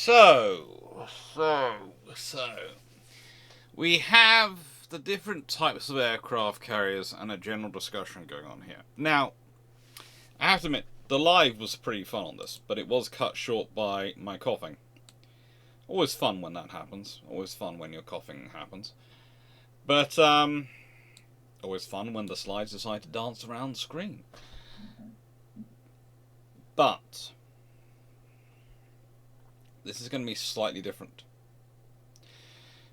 So, we have the different types of aircraft carriers and a general discussion going on here. Now, I have to admit, the live was pretty fun on this, but it was cut short by my coughing. Always fun when that happens. Always fun when your coughing happens. But, always fun when the slides decide to dance around the screen. But this is going to be slightly different.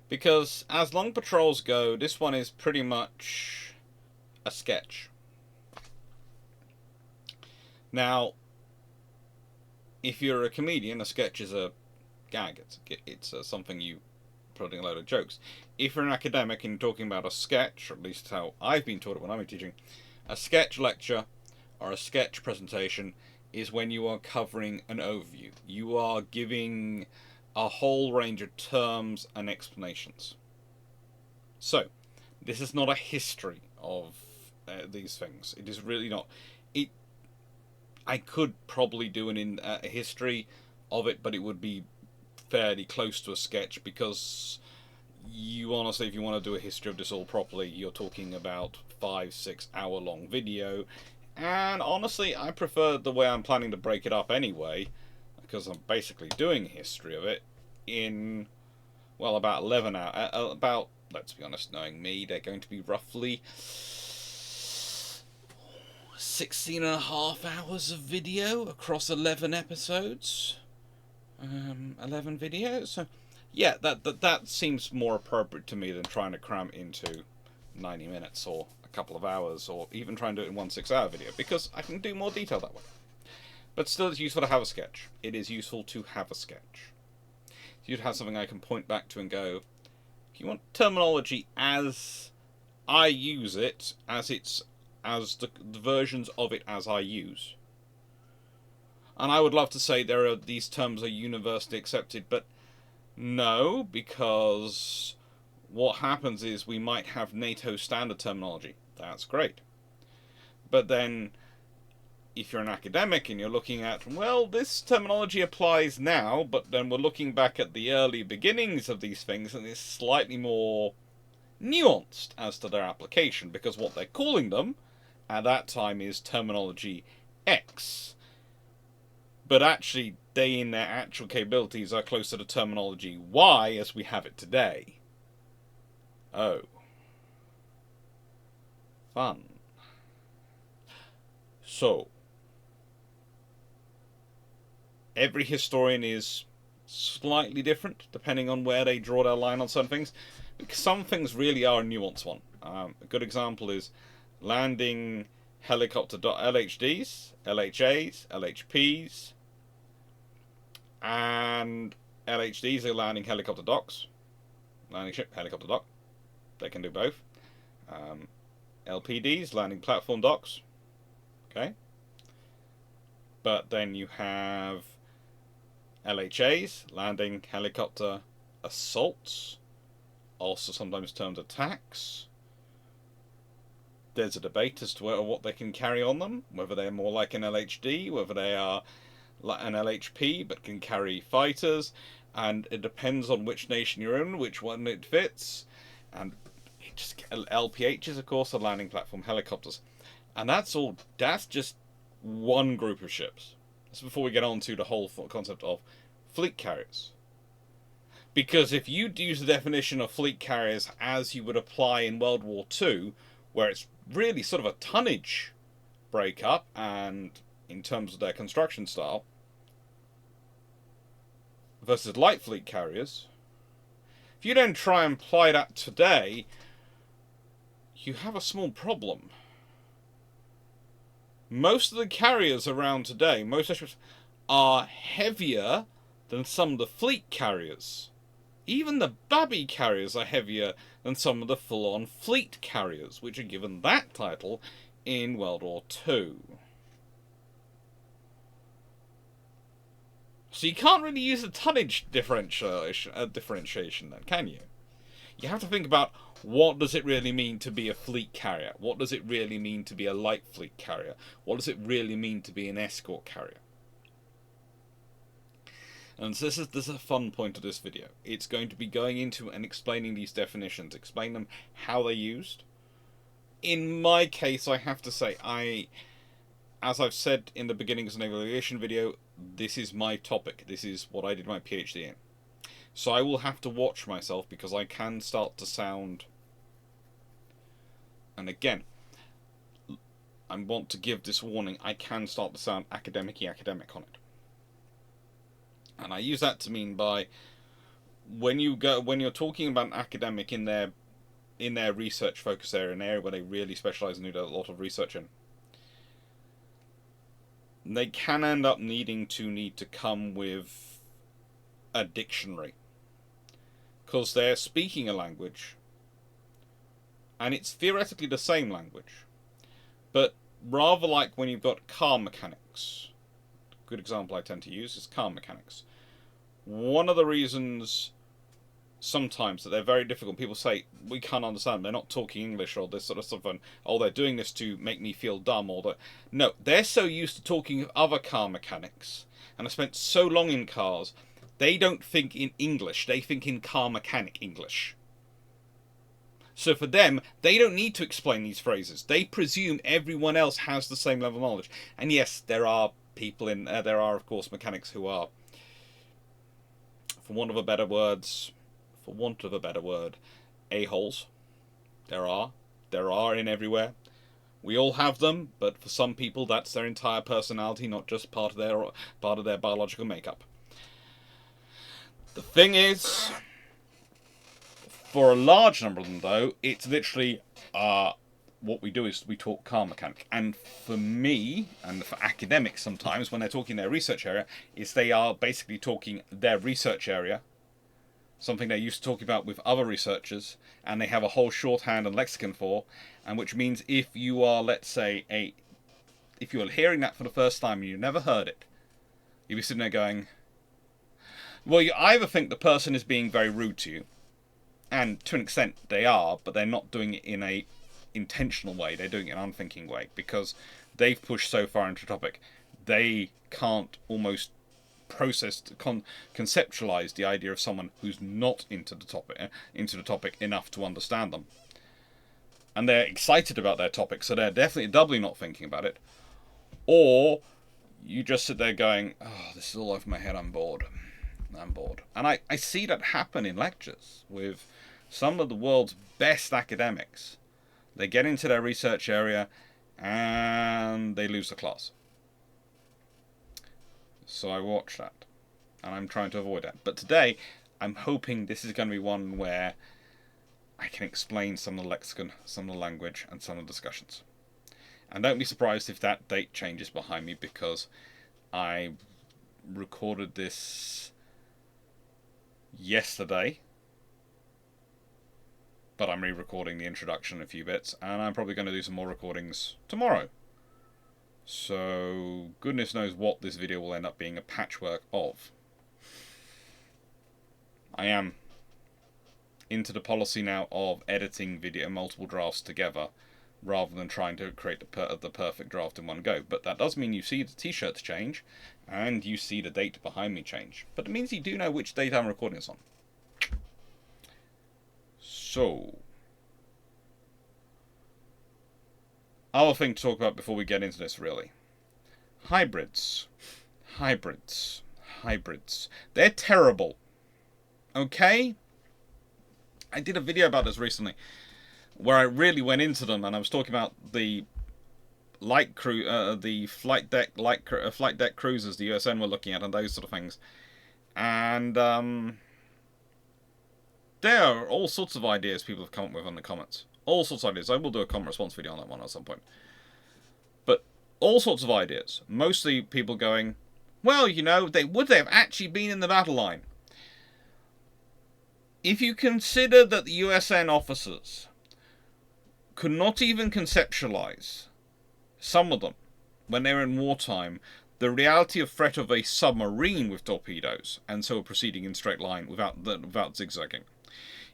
Because as long patrols go, this one is pretty much a sketch. Now, if you're a comedian, a sketch is a gag. It's something you put in a load of jokes. If you're an academic and you're talking about a sketch, or at least how I've been taught it when I'm teaching, a sketch lecture or a sketch presentation is when you are covering an overview. You are giving a whole range of terms and explanations. So, this is not a history of these things. It is really not. I could probably do a history of it, but it would be fairly close to a sketch because you honestly, if you want to do a history of this all properly, you're talking about 5-6 hour long video. And honestly, I prefer the way I'm planning to break it up anyway, because I'm basically doing a history of it in, well, about 11 hours. Let's be honest, knowing me, they're going to be roughly 16.5 hours of video across 11 episodes. 11 videos. So, yeah, that seems more appropriate to me than trying to cram into 90 minutes or a couple of hours, or even trying to do it in one 6-hour video, because I can do more detail that way. But still, it's useful to have a sketch. It is useful to have a sketch. You'd have something I can point back to and go, if you want terminology as I use it, as the versions of it as I use. And I would love to say these terms are universally accepted, but no, because what happens is we might have NATO standard terminology. That's great. But then, if you're an academic and you're looking at, well, this terminology applies now, but then we're looking back at the early beginnings of these things, and it's slightly more nuanced as to their application, because what they're calling them at that time is terminology X. But actually, they in their actual capabilities are closer to terminology Y as we have it today. Oh. Fun. So, every historian is slightly different, depending on where they draw their line on some things. Because some things really are a nuanced one. A good example is landing helicopter LHDs, LHAs, LHPs, and LHDs are landing helicopter docks. Landing ship, helicopter dock. They can do both. LPDs, landing platform docks. Okay. But then you have LHAs, landing helicopter assaults, also sometimes termed attacks. There's a debate as to what they can carry on them, whether they're more like an LHD, whether they are like an LHP but can carry fighters, and it depends on which nation you're in, which one it fits. And LPHs, of course, are landing platform helicopters. And that's just one group of ships. That's before we get on to the whole concept of fleet carriers. Because if you use the definition of fleet carriers as you would apply in World War II, where it's really sort of a tonnage breakup, and in terms of their construction style, versus light fleet carriers, if you then try and apply that today, you have a small problem. Most of the carriers around today, most ships, are heavier than some of the fleet carriers. Even the Babby carriers are heavier than some of the full-on fleet carriers, which are given that title in World War II. So you can't really use a tonnage differentiation then, can you? You have to think about, what does it really mean to be a fleet carrier? What does it really mean to be a light fleet carrier? What does it really mean to be an escort carrier? And this is a fun point of this video. It's going to be going into and explaining these definitions, explain them how they're used. In my case, I have to say, as I've said in the beginning of the naval aviation video, this is my topic. This is what I did my PhD in. So I will have to watch myself because I can start to sound... And again, I want to give this warning, I can start to sound academic-y academic on it. And I use that to mean by when you're talking about an academic in their research focus area, an area where they really specialize and do a lot of research in, they can end up needing to come with a dictionary because they're speaking a language and it's theoretically the same language, but rather like when you've got car mechanics. Good example I tend to use is car mechanics. One of the reasons sometimes that they're very difficult, people say we can't understand, they're not talking English or this sort of stuff, and oh, they're doing this to make me feel dumb, or that. No, they're so used to talking of other car mechanics and have spent so long in cars, they don't think in English, they think in car mechanic English. So for them, they don't need to explain these phrases. They presume everyone else has the same level of knowledge. And yes, there are people there are of course mechanics who are, for want of a better word, a-holes. There are in everywhere. We all have them, but for some people that's their entire personality, not just part of their biological makeup. The thing is, for a large number of them though, it's literally what we do is we talk car mechanic. And for me, and for academics sometimes, when they're talking their research area, is they are basically talking their research area, something they're used to talking about with other researchers, and they have a whole shorthand and lexicon for, and which means if you are, let's say, if you are hearing that for the first time and you've never heard it, you'll be sitting there going, well, you either think the person is being very rude to you, and to an extent they are, but they're not doing it in a intentional way, they're doing it in an unthinking way, because they've pushed so far into the topic, they can't almost conceptualize the idea of someone who's not into the topic enough to understand them. And they're excited about their topic, so they're definitely doubly not thinking about it. Or you just sit there going, oh, this is all over my head, I'm bored. And I see that happen in lectures with some of the world's best academics. They get into their research area and they lose the class. So I watch that, and I'm trying to avoid that. But today, I'm hoping this is going to be one where I can explain some of the lexicon, some of the language, and some of the discussions. And don't be surprised if that date changes behind me, because I recorded this yesterday, but I'm re-recording the introduction a few bits, and I'm probably going to do some more recordings tomorrow. So goodness knows what this video will end up being a patchwork of. I am into the policy now of editing video multiple drafts together rather than trying to create the perfect draft in one go. But that does mean you see the t-shirts change and you see the date behind me change. But it means you do know which date I'm recording this on. So, other thing to talk about before we get into this, really. Hybrids. They're terrible. Okay? I did a video about this recently where I really went into them, and I was talking about the flight deck cruisers the USN were looking at and those sort of things. And there are all sorts of ideas people have come up with in the comments. All sorts of ideas. I will do a comment response video on that one at some point. But all sorts of ideas. Mostly people going, well, you know, would they have actually been in the battle line? If you consider that the USN officers could not even conceptualize, some of them, when they were in wartime, the reality of threat of a submarine with torpedoes, and so proceeding in straight line without zigzagging.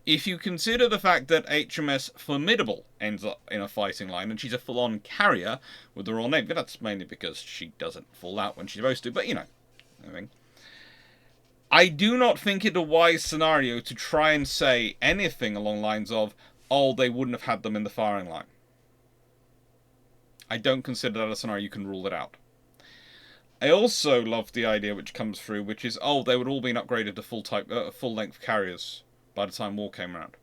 If you consider the fact that HMS Formidable ends up in a fighting line, and she's a full-on carrier with the Royal Navy, that's mainly because she doesn't fall out when she's supposed to, but you know, I mean. I do not think it a wise scenario to try and say anything along the lines of, oh, they wouldn't have had them in the firing line. I don't consider that a scenario you can rule it out. I also love the idea which comes through, which is, oh, they would all been upgraded to full-length carriers by the time war came around.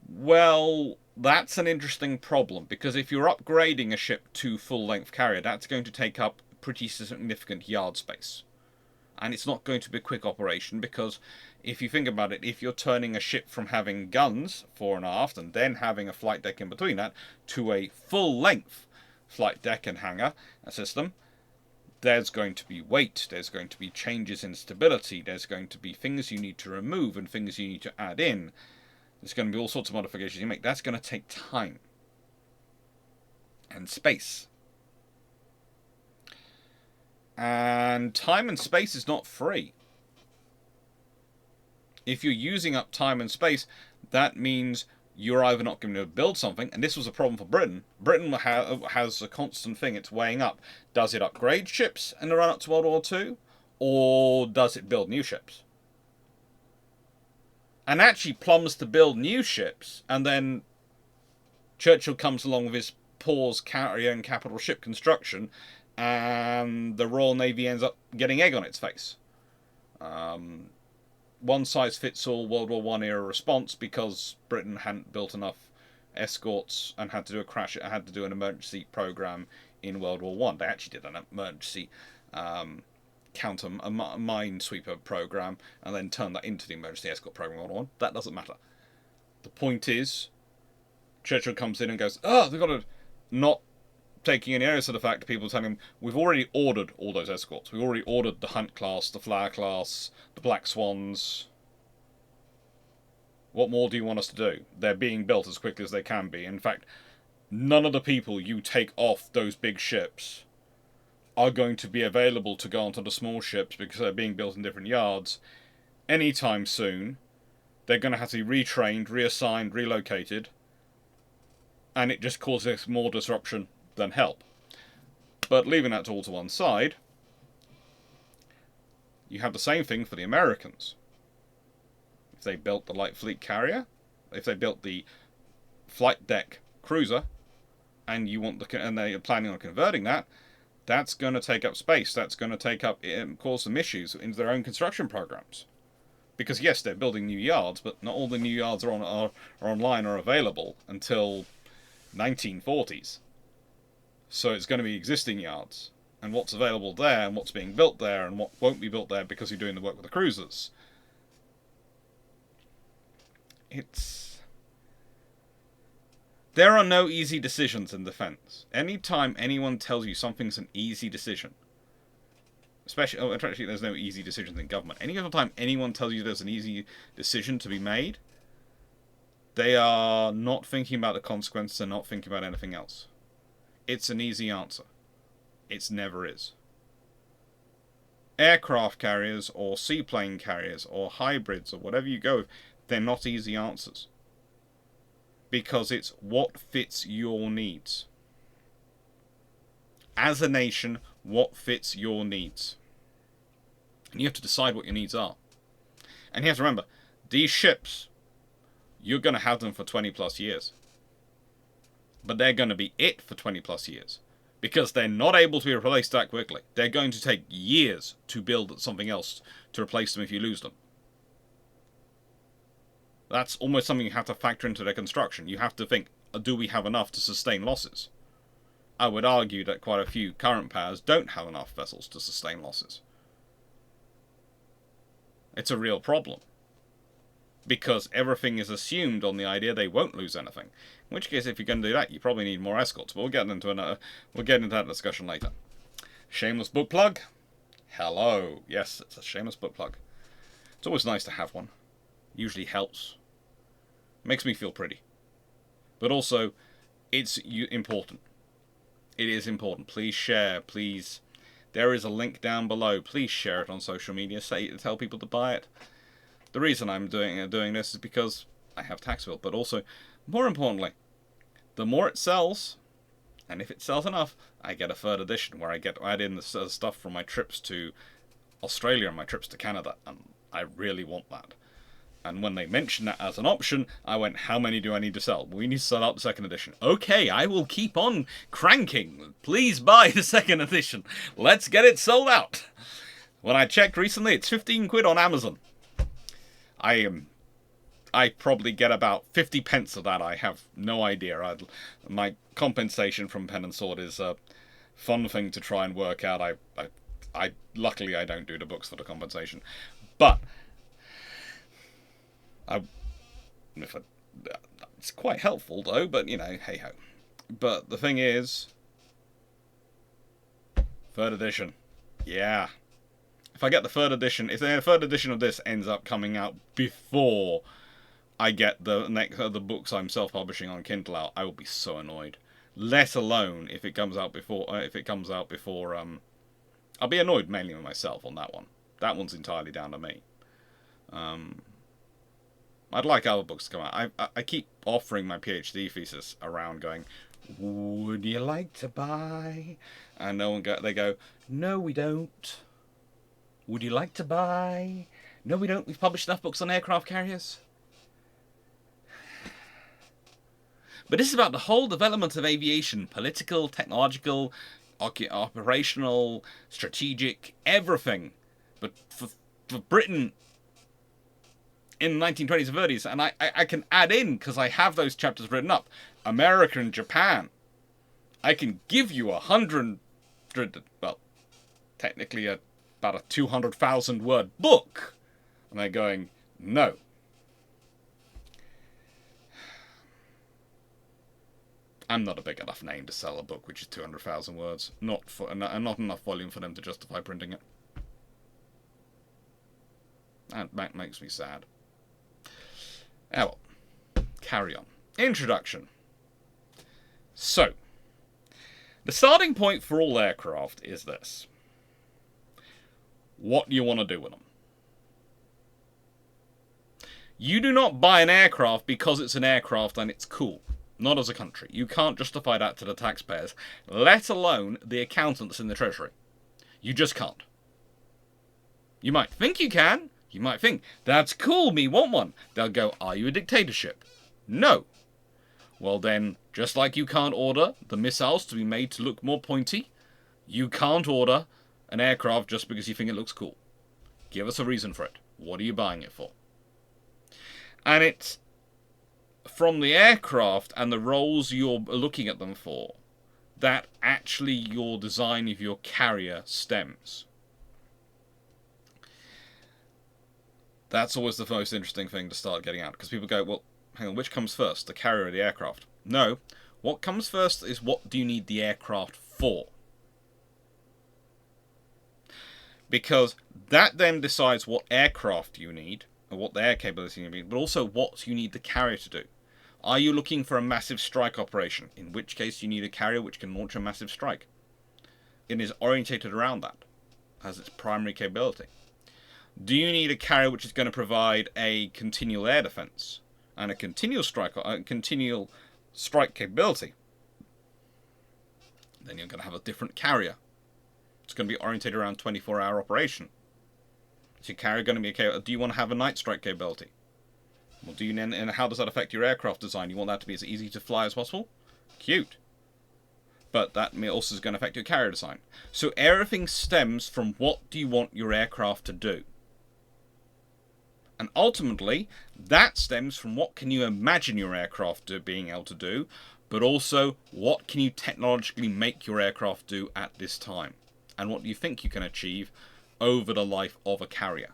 Well, that's an interesting problem, because if you're upgrading a ship to full-length carrier, that's going to take up pretty significant yard space. And it's not going to be a quick operation, because if you think about it, if you're turning a ship from having guns fore and aft and then having a flight deck in between that to a full-length flight deck and hangar system, there's going to be weight, there's going to be changes in stability, there's going to be things you need to remove and things you need to add in. There's going to be all sorts of modifications you make. That's going to take time and space. And time and space is not free. If you're using up time and space, that means you're either not going to build something, and this was a problem for Britain. Britain has a constant thing it's weighing up. Does it upgrade ships in the run-up to World War II, or does it build new ships? And actually plumbs to build new ships, and then Churchill comes along with his Paul's carrier and capital ship construction, and the Royal Navy ends up getting egg on its face. One-size-fits-all World War I era response, because Britain hadn't built enough escorts and had to do an emergency program in World War I. They actually did an emergency counter minesweeper program and then turned that into the emergency escort program in World War I. That doesn't matter. The point is, Churchill comes in and goes, oh, they've got to, not taking any notice of the fact that people are telling him, we've already ordered all those escorts. We've already ordered the Hunt class, the Flower class, the Black Swans. What more do you want us to do? They're being built as quickly as they can be. In fact, none of the people you take off those big ships are going to be available to go onto the small ships because they're being built in different yards anytime soon. They're going to have to be retrained, reassigned, relocated, and it just causes more disruption than help. But leaving that all to one side, you have the same thing for the Americans. If they built the light fleet carrier, if they built the flight deck cruiser, and they're planning on converting that, that's going to take up space. That's going to cause some issues into their own construction programs. Because yes, they're building new yards, but not all the new yards are online or available until 1940s. So it's going to be existing yards, and what's available there, and what's being built there, and what won't be built there because you're doing the work with the cruisers. There are no easy decisions in defense. Anytime anyone tells you something's an easy decision, actually there's no easy decisions in government. Any other time anyone tells you there's an easy decision to be made, they are not thinking about the consequences and not thinking about anything else. It's an easy answer. It never is. Aircraft carriers or seaplane carriers or hybrids or whatever you go with, they're not easy answers. Because it's what fits your needs. As a nation, what fits your needs? And you have to decide what your needs are. And you have to remember, these ships, you're going to have them for 20 plus years. But they're going to be it for 20 plus years. Because they're not able to be replaced that quickly. They're going to take years to build something else to replace them if you lose them. That's almost something you have to factor into their construction. You have to think, do we have enough to sustain losses? I would argue that quite a few current powers don't have enough vessels to sustain losses. It's a real problem. Because everything is assumed on the idea they won't lose anything. In which case, if you're going to do that, you probably need more escorts. But we'll get into that discussion later. Shameless book plug? Hello. Yes, it's a shameless book plug. It's always nice to have one. Usually helps. Makes me feel pretty. But also, it's important. It is important. Please share. Please. There is a link down below. Please share it on social media. Tell people to buy it. The reason I'm doing this is because I have tax bill, but also, more importantly, the more it sells, and if it sells enough, I get a third edition where I get to add in the stuff from my trips to Australia and my trips to Canada, and I really want that. And when they mentioned that as an option, I went, how many do I need to sell? We need to sell out the second edition. Okay, I will keep on cranking. Please buy the second edition. Let's get it sold out. When I checked recently, it's 15 quid on Amazon. I probably get about 50 pence of that. I have no idea. My compensation from Pen and Sword is a fun thing to try and work out. I luckily I don't do the books for the compensation, but it's quite helpful though. But hey ho. But the thing is, third edition, yeah. If I get the third edition, if the third edition of this ends up coming out before I get the books I'm self-publishing on Kindle out, I will be so annoyed. Let alone if it comes out before. I'll be annoyed mainly with myself on that one. That one's entirely down to me. I'd like other books to come out. I keep offering my PhD thesis around, going, "Would you like to buy?" And they go, "No, we don't." Would you like to buy? No, we don't. We've published enough books on aircraft carriers. But this is about the whole development of aviation, political, technological, operational, strategic, everything. But for Britain in the 1920s and 30s, and I can add in, because I have those chapters written up, America and Japan. I can give you 100, well, technically about a 200,000 word book. And they're going, no. I'm not a big enough name to sell a book which is 200,000 words. Not enough volume for them to justify printing it. That makes me sad. Oh well. Carry on. Introduction. So, the starting point for all aircraft is this. What do you want to do with them? You do not buy an aircraft because it's an aircraft and it's cool. Not as a country. You can't justify that to the taxpayers, let alone the accountants in the Treasury. You just can't. You might think you can. You might think, that's cool, me want one. They'll go, are you a dictatorship? No. Well then, just like you can't order the missiles to be made to look more pointy, you can't order an aircraft just because you think it looks cool. Give us a reason for it. What are you buying it for? And it's from the aircraft and the roles you're looking at them for that actually your design of your carrier stems. That's always the most interesting thing to start getting at, because people go, well, hang on, which comes first, the carrier or the aircraft? No, what comes first is what do you need the aircraft for? Because that then decides what aircraft you need, or what the air capability you need, but also what you need the carrier to do. Are you looking for a massive strike operation? In which case you need a carrier which can launch a massive strike. It is orientated around that as its primary capability. Do you need a carrier which is going to provide a continual air defense and a continual strike capability? Then you're going to have a different carrier. It's going to be oriented around 24-hour operation. Is your carrier going to be okay? Do you want to have a night strike capability? Well, do you then? And how does that affect your aircraft design? You want that to be as easy to fly as possible? Cute. But that also is going to affect your carrier design. So everything stems from what do you want your aircraft to do? And ultimately, that stems from what can you imagine your aircraft being able to do, but also what can you technologically make your aircraft do at this time? And what do you think you can achieve over the life of a carrier?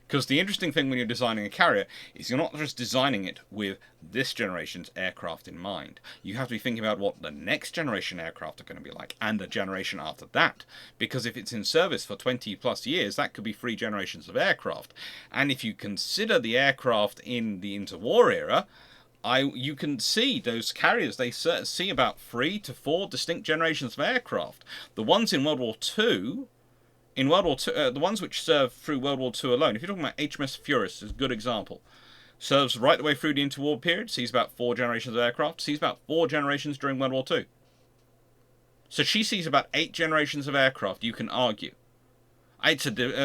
Because the interesting thing when you're designing a carrier is you're not just designing it with this generation's aircraft in mind. You have to be thinking about what the next generation aircraft are going to be like, and the generation after that. Because if it's in service for 20 plus years, that could be 3 generations of aircraft. And if you consider the aircraft in the interwar era, you can see those carriers, they see about 3 to 4 distinct generations of aircraft. The ones in World War II... In World War II, the ones which served through World War II alone, if you're talking about HMS Furus, is a good example. Serves right the way through the interwar period, sees about 4 generations of aircraft, sees about 4 generations during World War II. So she sees about 8 generations of aircraft, you can argue.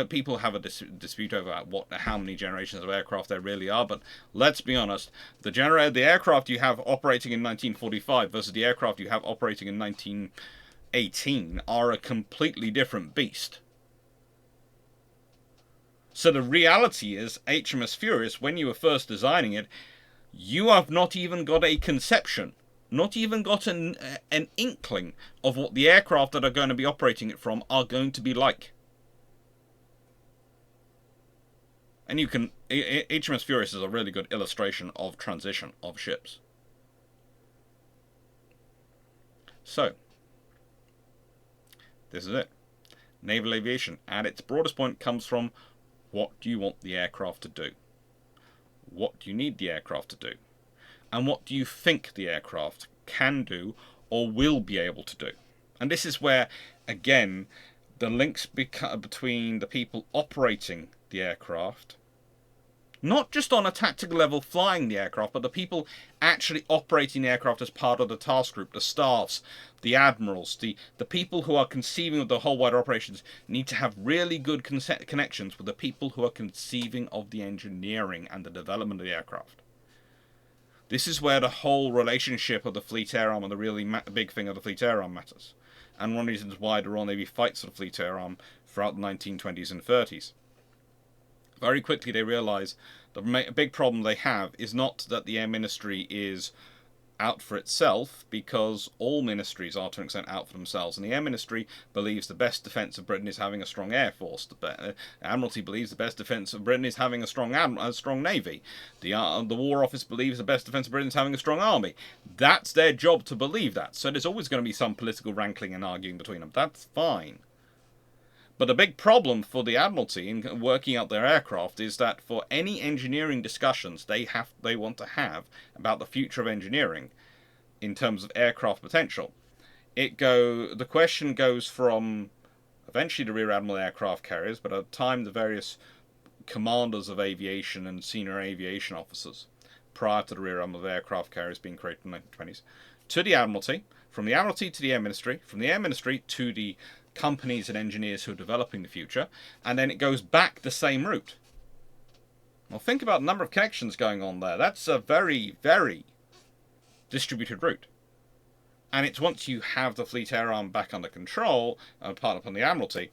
People have a dispute over how many generations of aircraft there really are, but let's be honest, the aircraft you have operating in 1945 versus the aircraft you have operating in 1918 are a completely different beast. So the reality is, HMS Furious, when you were first designing it, you have not even got a conception, not even got an inkling of what the aircraft that are going to be operating it from are going to be like. And you can, HMS Furious is a really good illustration of transition of ships. So, this is it. Naval aviation, at its broadest point, comes from what do you want the aircraft to do? What do you need the aircraft to do? And what do you think the aircraft can do or will be able to do? And this is where, again, the links between the people operating the aircraft, not just on a tactical level flying the aircraft, but the people actually operating the aircraft as part of the task group, the staffs, the admirals, the people who are conceiving of the whole wider operations need to have really good connections with the people who are conceiving of the engineering and the development of the aircraft. This is where the whole relationship of the Fleet Air Arm and the really big thing of the Fleet Air Arm matters. And one of the reasons why the Royal Navy fights for the Fleet Air Arm throughout the 1920s and 30s. Very quickly they realise the big problem they have is not that the Air Ministry is out for itself, because all ministries are to an extent out for themselves, and the Air Ministry believes the best defence of Britain is having a strong air force. The Admiralty believes the best defence of Britain is having a strong navy. The War Office believes the best defence of Britain is having a strong army. That's their job to believe that. So there's always going to be some political rankling and arguing between them. That's fine. But a big problem for the Admiralty in working out their aircraft is that for any engineering discussions they want to have about the future of engineering in terms of aircraft potential, the question goes from eventually the Rear Admiral aircraft carriers, but at the time the various commanders of aviation and senior aviation officers prior to the Rear Admiral aircraft carriers being created in the 1920s, to the Admiralty, from the Admiralty to the Air Ministry, from the Air Ministry to the companies and engineers who are developing the future, and then it goes back the same route. Well, think about the number of connections going on there. That's a very, very distributed route. And it's once you have the Fleet Air Arm back under control, part upon the Admiralty,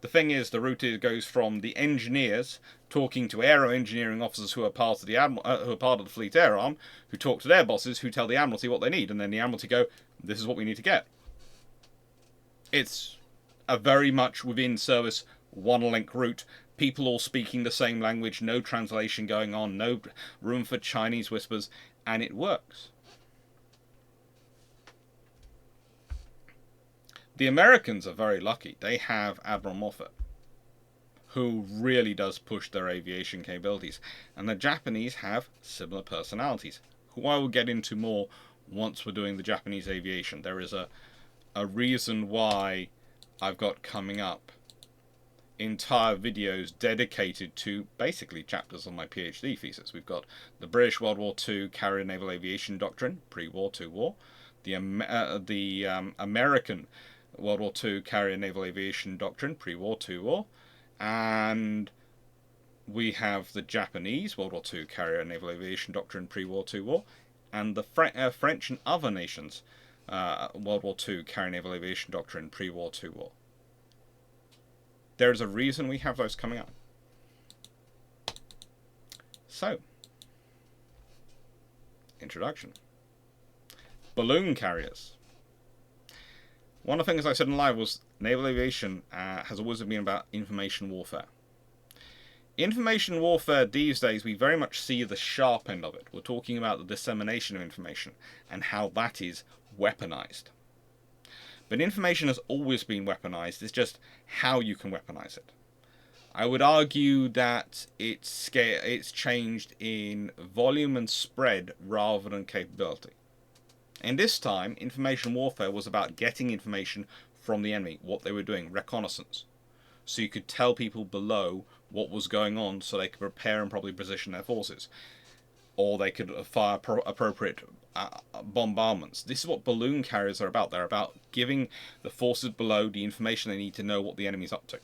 the thing is, the route goes from the engineers talking to aero engineering officers who are part of the Fleet Air Arm, who talk to their bosses, who tell the Admiralty what they need, and then the Admiralty go, this is what we need to get. It's a very much within service, one link route, people all speaking the same language, no translation going on, no room for Chinese whispers, and it works. The Americans are very lucky. They have Admiral Moffett, who really does push their aviation capabilities, and the Japanese have similar personalities, who I will get into more once we're doing the Japanese aviation. There is a reason why I've got coming up entire videos dedicated to basically chapters on my PhD thesis. We've got the British World War II carrier naval aviation doctrine, pre-war to war, the American World War II carrier naval aviation doctrine, pre-war to war, and we have the Japanese World War II carrier naval aviation doctrine, pre-war to war, and the French and other nations World War II carrier naval aviation doctrine, pre-war to war. There's a reason we have those coming up. So, introduction. Balloon carriers. One of the things I said in live was naval aviation has always been about information warfare. Information warfare these days, we very much see the sharp end of it. We're talking about the dissemination of information and how that is weaponized. But information has always been weaponized. It's just how you can weaponize it. I would argue that it's changed in volume and spread rather than capability. And this time, information warfare was about getting information from the enemy, what they were doing, reconnaissance. So you could tell people below what was going on so they could prepare and probably position their forces. Or they could fire appropriate bombardments. This is what balloon carriers are about. They're about giving the forces below the information they need to know what the enemy's up to.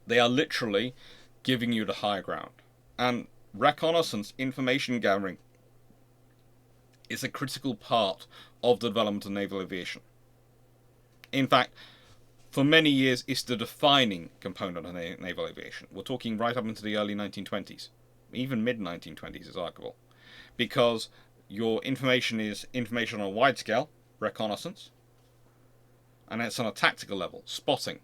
They are literally giving you the high ground. And reconnaissance, information gathering, is a critical part of the development of naval aviation. In fact, for many years, it's the defining component of naval aviation. We're talking right up into the early 1920s. Even mid-1920s is arguable. Because your information is information on a wide scale, reconnaissance, and it's on a tactical level, spotting.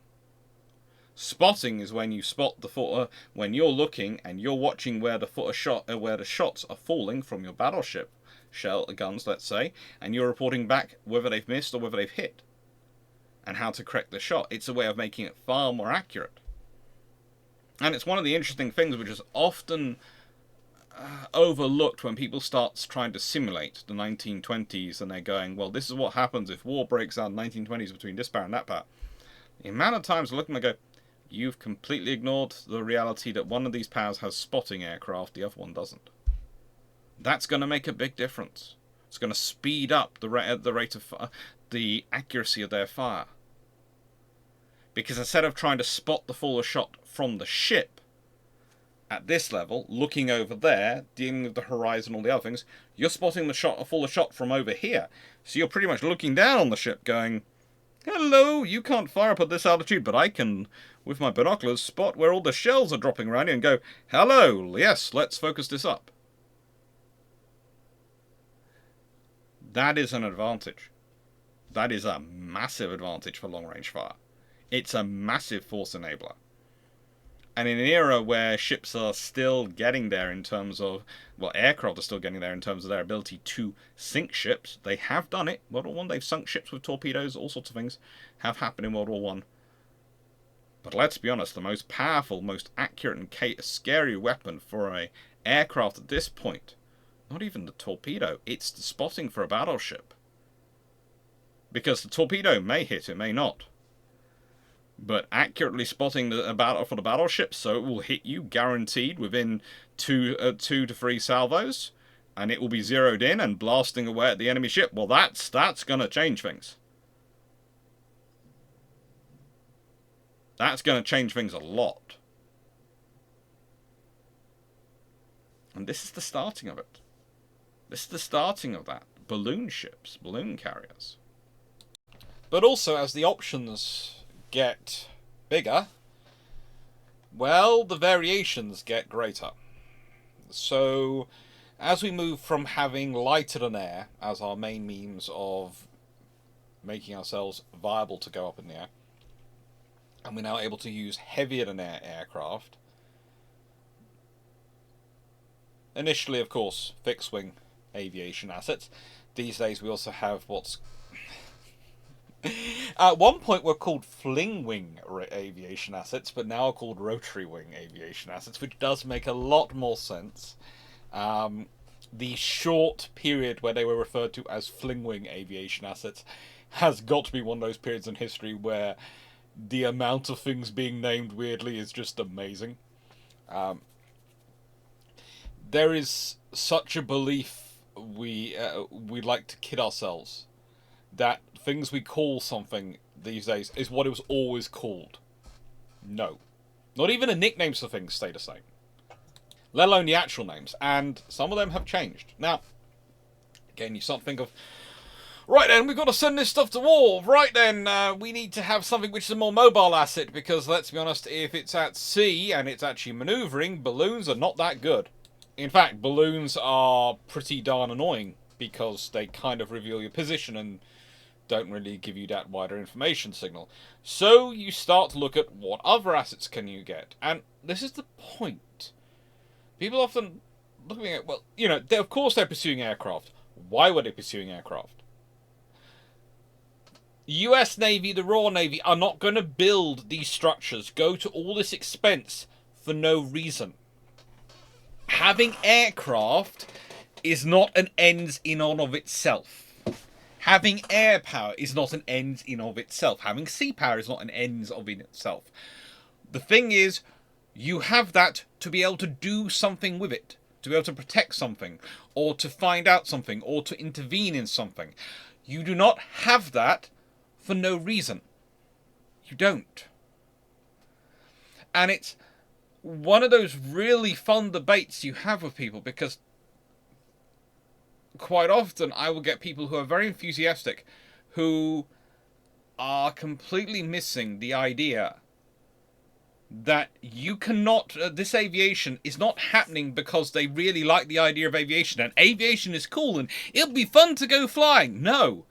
Spotting is when you spot the footer, when you're looking and you're watching where the shots are falling from your battleship guns, let's say, and you're reporting back whether they've missed or whether they've hit, and how to correct the shot. It's a way of making it far more accurate. And it's one of the interesting things which is often overlooked when people start trying to simulate the 1920s, and they're going, well, this is what happens if war breaks out in the 1920s between this power and that power. The amount of times I look and I go, you've completely ignored the reality that one of these powers has spotting aircraft, the other one doesn't. That's going to make a big difference. It's going to speed up the rate of the accuracy of their fire. Because instead of trying to spot the fuller shot from the ship, at this level, looking over there, dealing with the horizon, all the other things, you're spotting a fuller shot from over here. So you're pretty much looking down on the ship going, hello, you can't fire up at this altitude, but I can, with my binoculars, spot where all the shells are dropping around you and go, hello, yes, let's focus this up. That is an advantage. That is a massive advantage for long-range fire. It's a massive force enabler. And in an era where ships are still getting there in terms of, well, aircraft are still getting there in terms of their ability to sink ships. They have done it. World War I, they've sunk ships with torpedoes, all sorts of things have happened in World War I. But let's be honest, the most powerful, most accurate and scary weapon for an aircraft at this point, not even the torpedo, it's the spotting for a battleship. Because the torpedo may hit, it may not. But accurately spotting the battleship, so it will hit you guaranteed within two to three salvos, and it will be zeroed in and blasting away at the enemy ship. Well, that's going to change things. That's going to change things a lot. And this is the starting of it. This is the starting of that. Balloon ships, balloon carriers. But also, as the options get bigger, well, the variations get greater. So, as we move from having lighter than air as our main means of making ourselves viable to go up in the air, and we're now able to use heavier than air aircraft, initially, of course, fixed-wing aviation assets. These days we also have what's at one point were called fling-wing aviation assets, but now are called rotary-wing aviation assets, which does make a lot more sense. The short period where they were referred to as fling-wing aviation assets has got to be one of those periods in history where the amount of things being named weirdly is just amazing. There is such a belief we like to kid ourselves that things we call something these days is what it was always called. No. Not even the nicknames for things stay the same. Let alone the actual names. And some of them have changed. Now, again, you start to think of, right then, we've got to send this stuff to war. Right then, we need to have something which is a more mobile asset, because let's be honest, if it's at sea and it's actually manoeuvring, balloons are not that good. In fact, balloons are pretty darn annoying because they kind of reveal your position and don't really give you that wider information signal. So you start to look at what other assets can you get. And this is the point. People often look at, well, you know, of course they're pursuing aircraft. Why were they pursuing aircraft? US Navy, the Royal Navy, are not going to build these structures, go to all this expense for no reason. Having aircraft is not an end in and of itself. Having air power is not an end in of itself. Having sea power is not an end of in itself. The thing is, you have that to be able to do something with it. To be able to protect something, or to find out something, or to intervene in something. You do not have that for no reason. You don't. And it's one of those really fun debates you have with people, because quite often I will get people who are very enthusiastic who are completely missing the idea that you cannot, this aviation is not happening because they really like the idea of aviation, and aviation is cool and it'll be fun to go flying. No,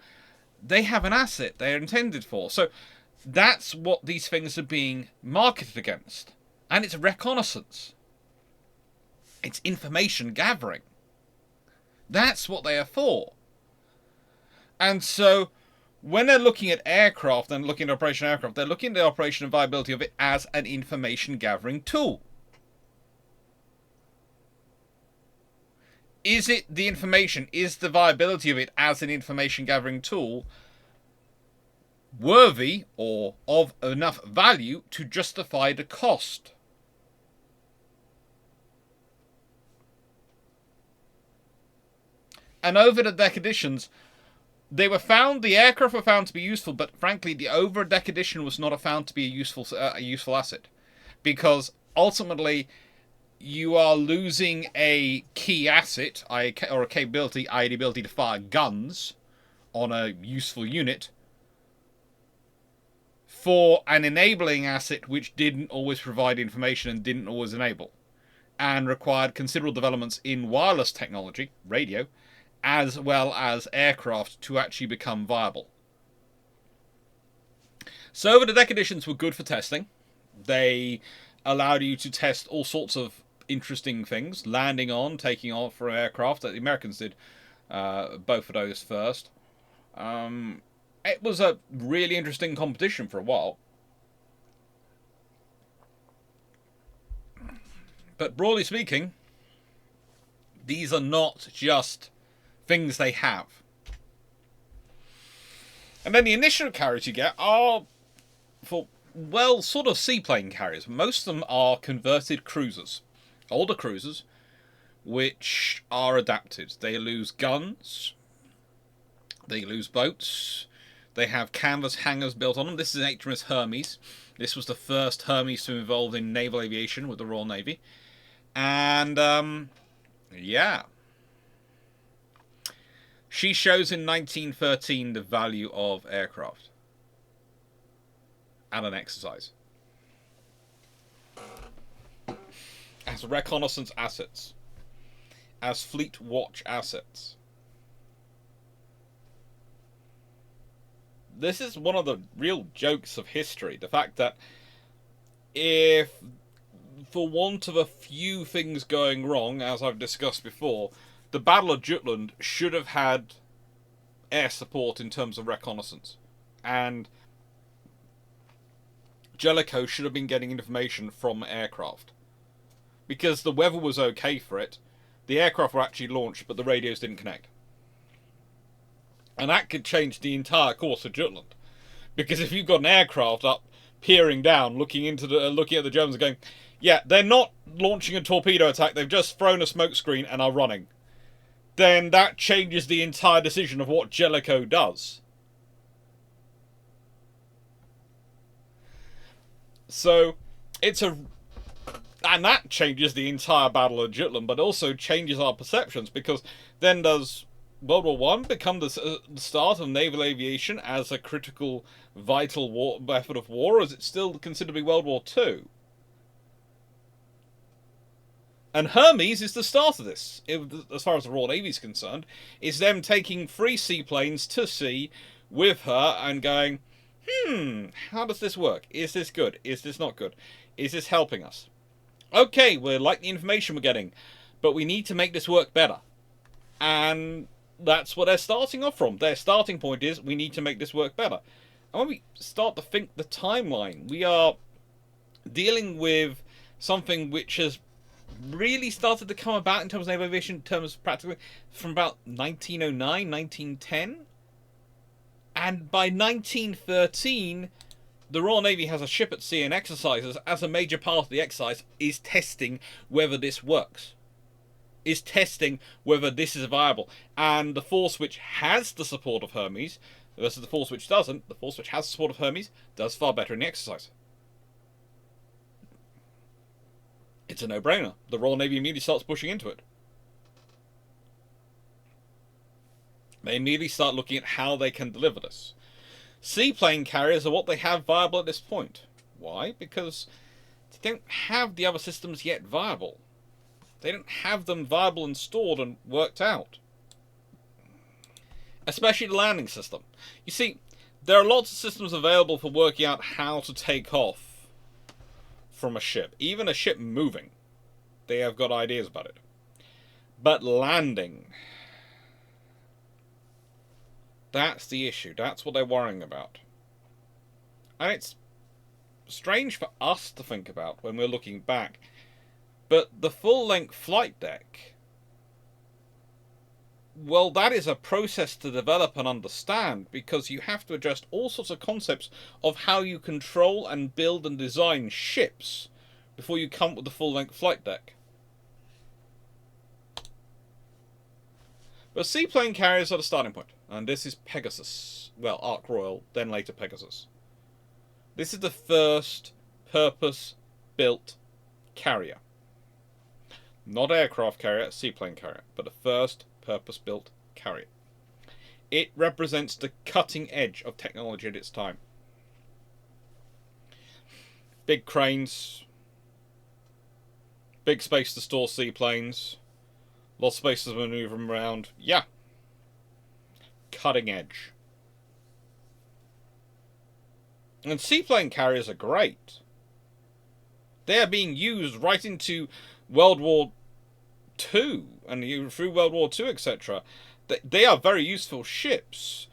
they have an asset they're intended for. So that's what these things are being marketed against. And it's reconnaissance. It's information gathering. That's what they are for. And so when they're looking at aircraft and looking at operation aircraft, they're looking at the operation and viability of it as an information gathering tool. Is it the information, is the viability of it as an information gathering tool worthy or of enough value to justify the cost? And over the deck editions, the aircraft were found to be useful, but frankly, the over-deck edition was not found to be a useful asset, because ultimately, you are losing a key asset, or a capability, i.e., the ability to fire guns on a useful unit, for an enabling asset which didn't always provide information and didn't always enable, and required considerable developments in wireless technology, radio, as well as aircraft to actually become viable. So over-the-deck editions were good for testing. They allowed you to test all sorts of interesting things, landing on, taking off from aircraft. The Americans did both of those first. It was a really interesting competition for a while. But broadly speaking, these are not just things they have. And then the initial carriers you get are for, well, sort of seaplane carriers. Most of them are converted cruisers. Older cruisers, which are adapted. They lose guns. They lose boats. They have canvas hangars built on them. This is HMS Hermes. This was the first Hermes to involve in naval aviation with the Royal Navy. And, yeah. She shows in 1913 the value of aircraft and an exercise as reconnaissance assets, as fleet watch assets. This is one of the real jokes of history. The fact that if, for want of a few things going wrong, as I've discussed before, the Battle of Jutland should have had air support in terms of reconnaissance. And Jellicoe should have been getting information from aircraft. Because the weather was okay for it, the aircraft were actually launched, but the radios didn't connect. And that could change the entire course of Jutland. Because if you've got an aircraft up, peering down, looking at the Germans and going, yeah, they're not launching a torpedo attack, they've just thrown a smoke screen and are running, then that changes the entire decision of what Jellicoe does. So, and that changes the entire Battle of Jutland, but also changes our perceptions, because then does World War I become the start of naval aviation as a critical, vital method of war, or is it still considered to be World War II? And Hermes is the start of this, as far as the Royal Navy is concerned. It's them taking 3 seaplanes to sea with her and going, how does this work? Is this good? Is this not good? Is this helping us? Okay, we like the information we're getting, but we need to make this work better. And that's what they're starting off from. Their starting point is, we need to make this work better. And when we start to think the timeline, we are dealing with something which has really started to come about in terms of naval aviation, in terms practically from about 1909, 1910. And by 1913, the Royal Navy has a ship at sea and exercises. As a major part of the exercise is testing whether this works. Is testing whether this is viable. And the force which has the support of Hermes versus the force which doesn't, the force which has the support of Hermes does far better in the exercise. It's a no-brainer. The Royal Navy immediately starts pushing into it. They immediately start looking at how they can deliver this. Seaplane carriers are what they have viable at this point. Why? Because they don't have the other systems yet viable. They don't have them viable and stored and worked out. Especially the landing system. You see, there are lots of systems available for working out how to take off from a ship. Even a ship moving. They have got ideas about it. But landing, that's the issue. That's what they're worrying about. And it's strange for us to think about when we're looking back. But the full-length flight deck, well, that is a process to develop and understand, because you have to adjust all sorts of concepts of how you control and build and design ships before you come up with the full-length flight deck. But seaplane carriers are the starting point, and this is Pegasus. Well, Ark Royal, then later Pegasus. This is the first purpose-built carrier. Not aircraft carrier, seaplane carrier, but the first purpose-built carrier. It represents the cutting edge of technology at its time. Big cranes, big space to store seaplanes, lots of space to maneuver them around. Yeah. Cutting edge. And seaplane carriers are great. They are being used right into World War II and through World War II, etc. They are very useful ships.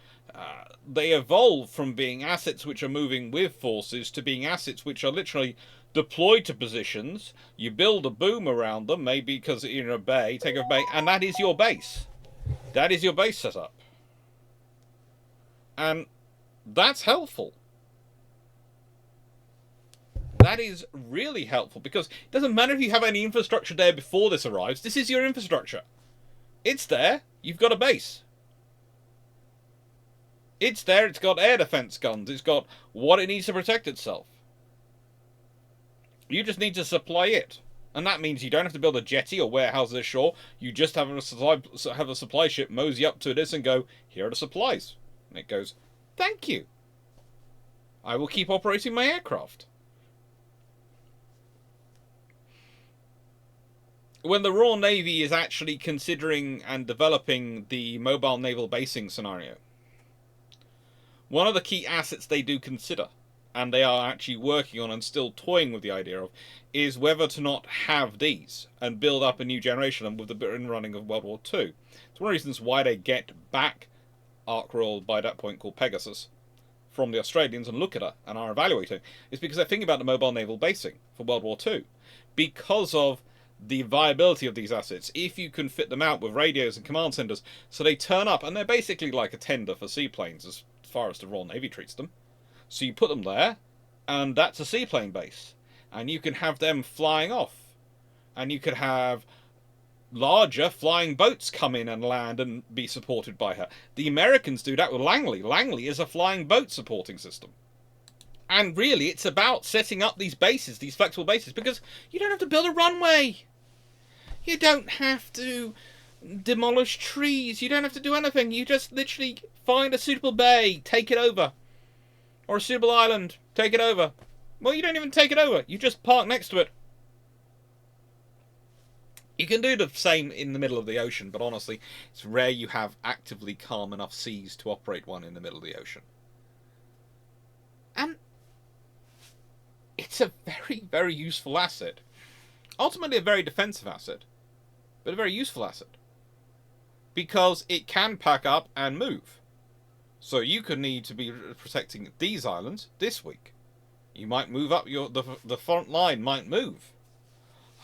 They evolve from being assets which are moving with forces to being assets which are literally deployed to positions. You build a boom around them, maybe because you're in a bay, take a bay, and that is your base. That is your base setup. And that's helpful. That is really helpful, because it doesn't matter if you have any infrastructure there before this arrives. This is your infrastructure. It's there. You've got a base. It's there. It's got air defense guns. It's got what it needs to protect itself. You just need to supply it. And that means you don't have to build a jetty or warehouse ashore. You just have a supply ship mosey up to this and go, here are the supplies. And it goes, thank you. I will keep operating my aircraft. When the Royal Navy is actually considering and developing the mobile naval basing scenario, one of the key assets they do consider, and they are actually working on and still toying with the idea of, is whether to not have these and build up a new generation of them with the running of World War II. It's one of the reasons why they get back Ark Royal, by that point called Pegasus, from the Australians and look at her and are evaluating, is because they're thinking about the mobile naval basing for World War II. Because of the viability of these assets, if you can fit them out with radios and command centers, so they turn up, and they're basically like a tender for seaplanes as far as the Royal Navy treats them. So you put them there, and that's a seaplane base, and you can have them flying off, and you could have larger flying boats come in and land and be supported by her. The Americans do that with Langley. Langley is a flying boat supporting system. And really, it's about setting up these bases, these flexible bases, because you don't have to build a runway. You don't have to demolish trees. You don't have to do anything. You just literally find a suitable bay, take it over. Or a suitable island, take it over. Well, you don't even take it over. You just park next to it. You can do the same in the middle of the ocean, but honestly, it's rare you have actively calm enough seas to operate one in the middle of the ocean. And it's a very, very useful asset. Ultimately a very defensive asset, but a very useful asset. Because it can pack up and move. So you could need to be protecting these islands this week. You might move up the front line might move.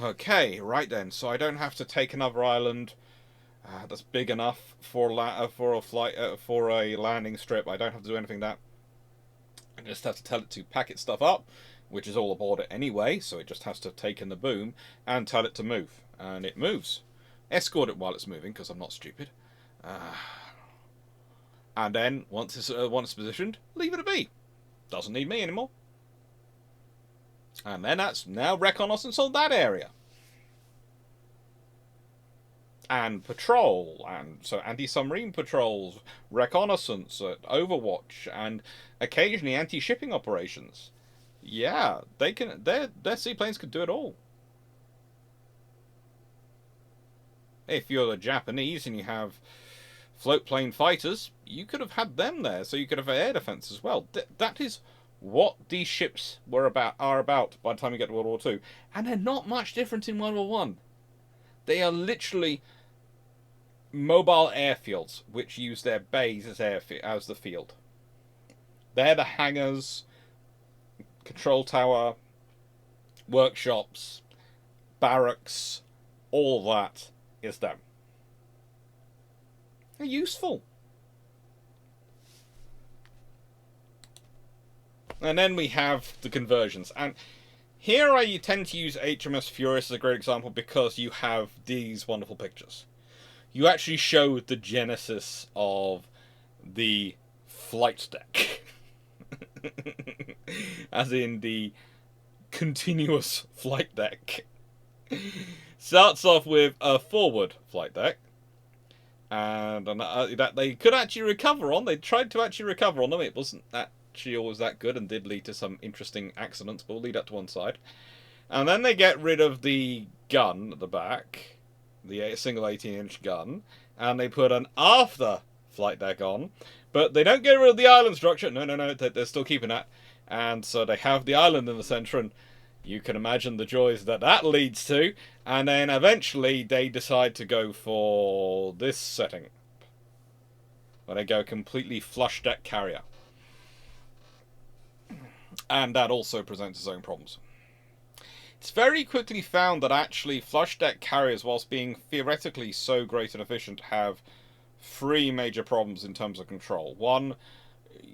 Okay, right then. So I don't have to take another island that's big enough for a landing strip. I don't have to do anything like that. I just have to tell it to pack its stuff up, which is all aboard it anyway, so it just has to take in the boom and tell it to move. And it moves. Escort it while it's moving, because I'm not stupid. And then, once it's positioned, leave it a be. Doesn't need me anymore. And then that's now reconnaissance on that area. and patrol, and so anti-submarine patrols, reconnaissance, overwatch, and occasionally anti-shipping operations. Yeah, they can. Their seaplanes could do it all. If you're the Japanese and you have float plane fighters, you could have had them there, so you could have air defense as well. That is what these ships are about by the time you get to World War Two, and they're not much different in World War One. They are literally mobile airfields which use their bays as the field. They're the hangars, control tower, workshops, barracks, all that is them. They're useful. And then we have the conversions. And here I tend to use HMS Furious as a great example because you have these wonderful pictures. You actually show the genesis of the flight deck. As in the continuous flight deck. Starts off with a forward flight deck. And that they could actually recover on. They tried to actually recover on them. It wasn't actually always that good and did lead to some interesting accidents, but we'll leave that to one side. And then they get rid of the gun at the back, the single 18-inch gun, and they put an after flight deck on, but they don't get rid of the island structure. No, they're still keeping that. And so they have the island in the center, and you can imagine the joys that leads to. And then eventually they decide to go for this setting, where they go completely flush deck carrier. And that also presents its own problems. It's very quickly found that actually flush deck carriers, whilst being theoretically so great and efficient, have three major problems in terms of control. One,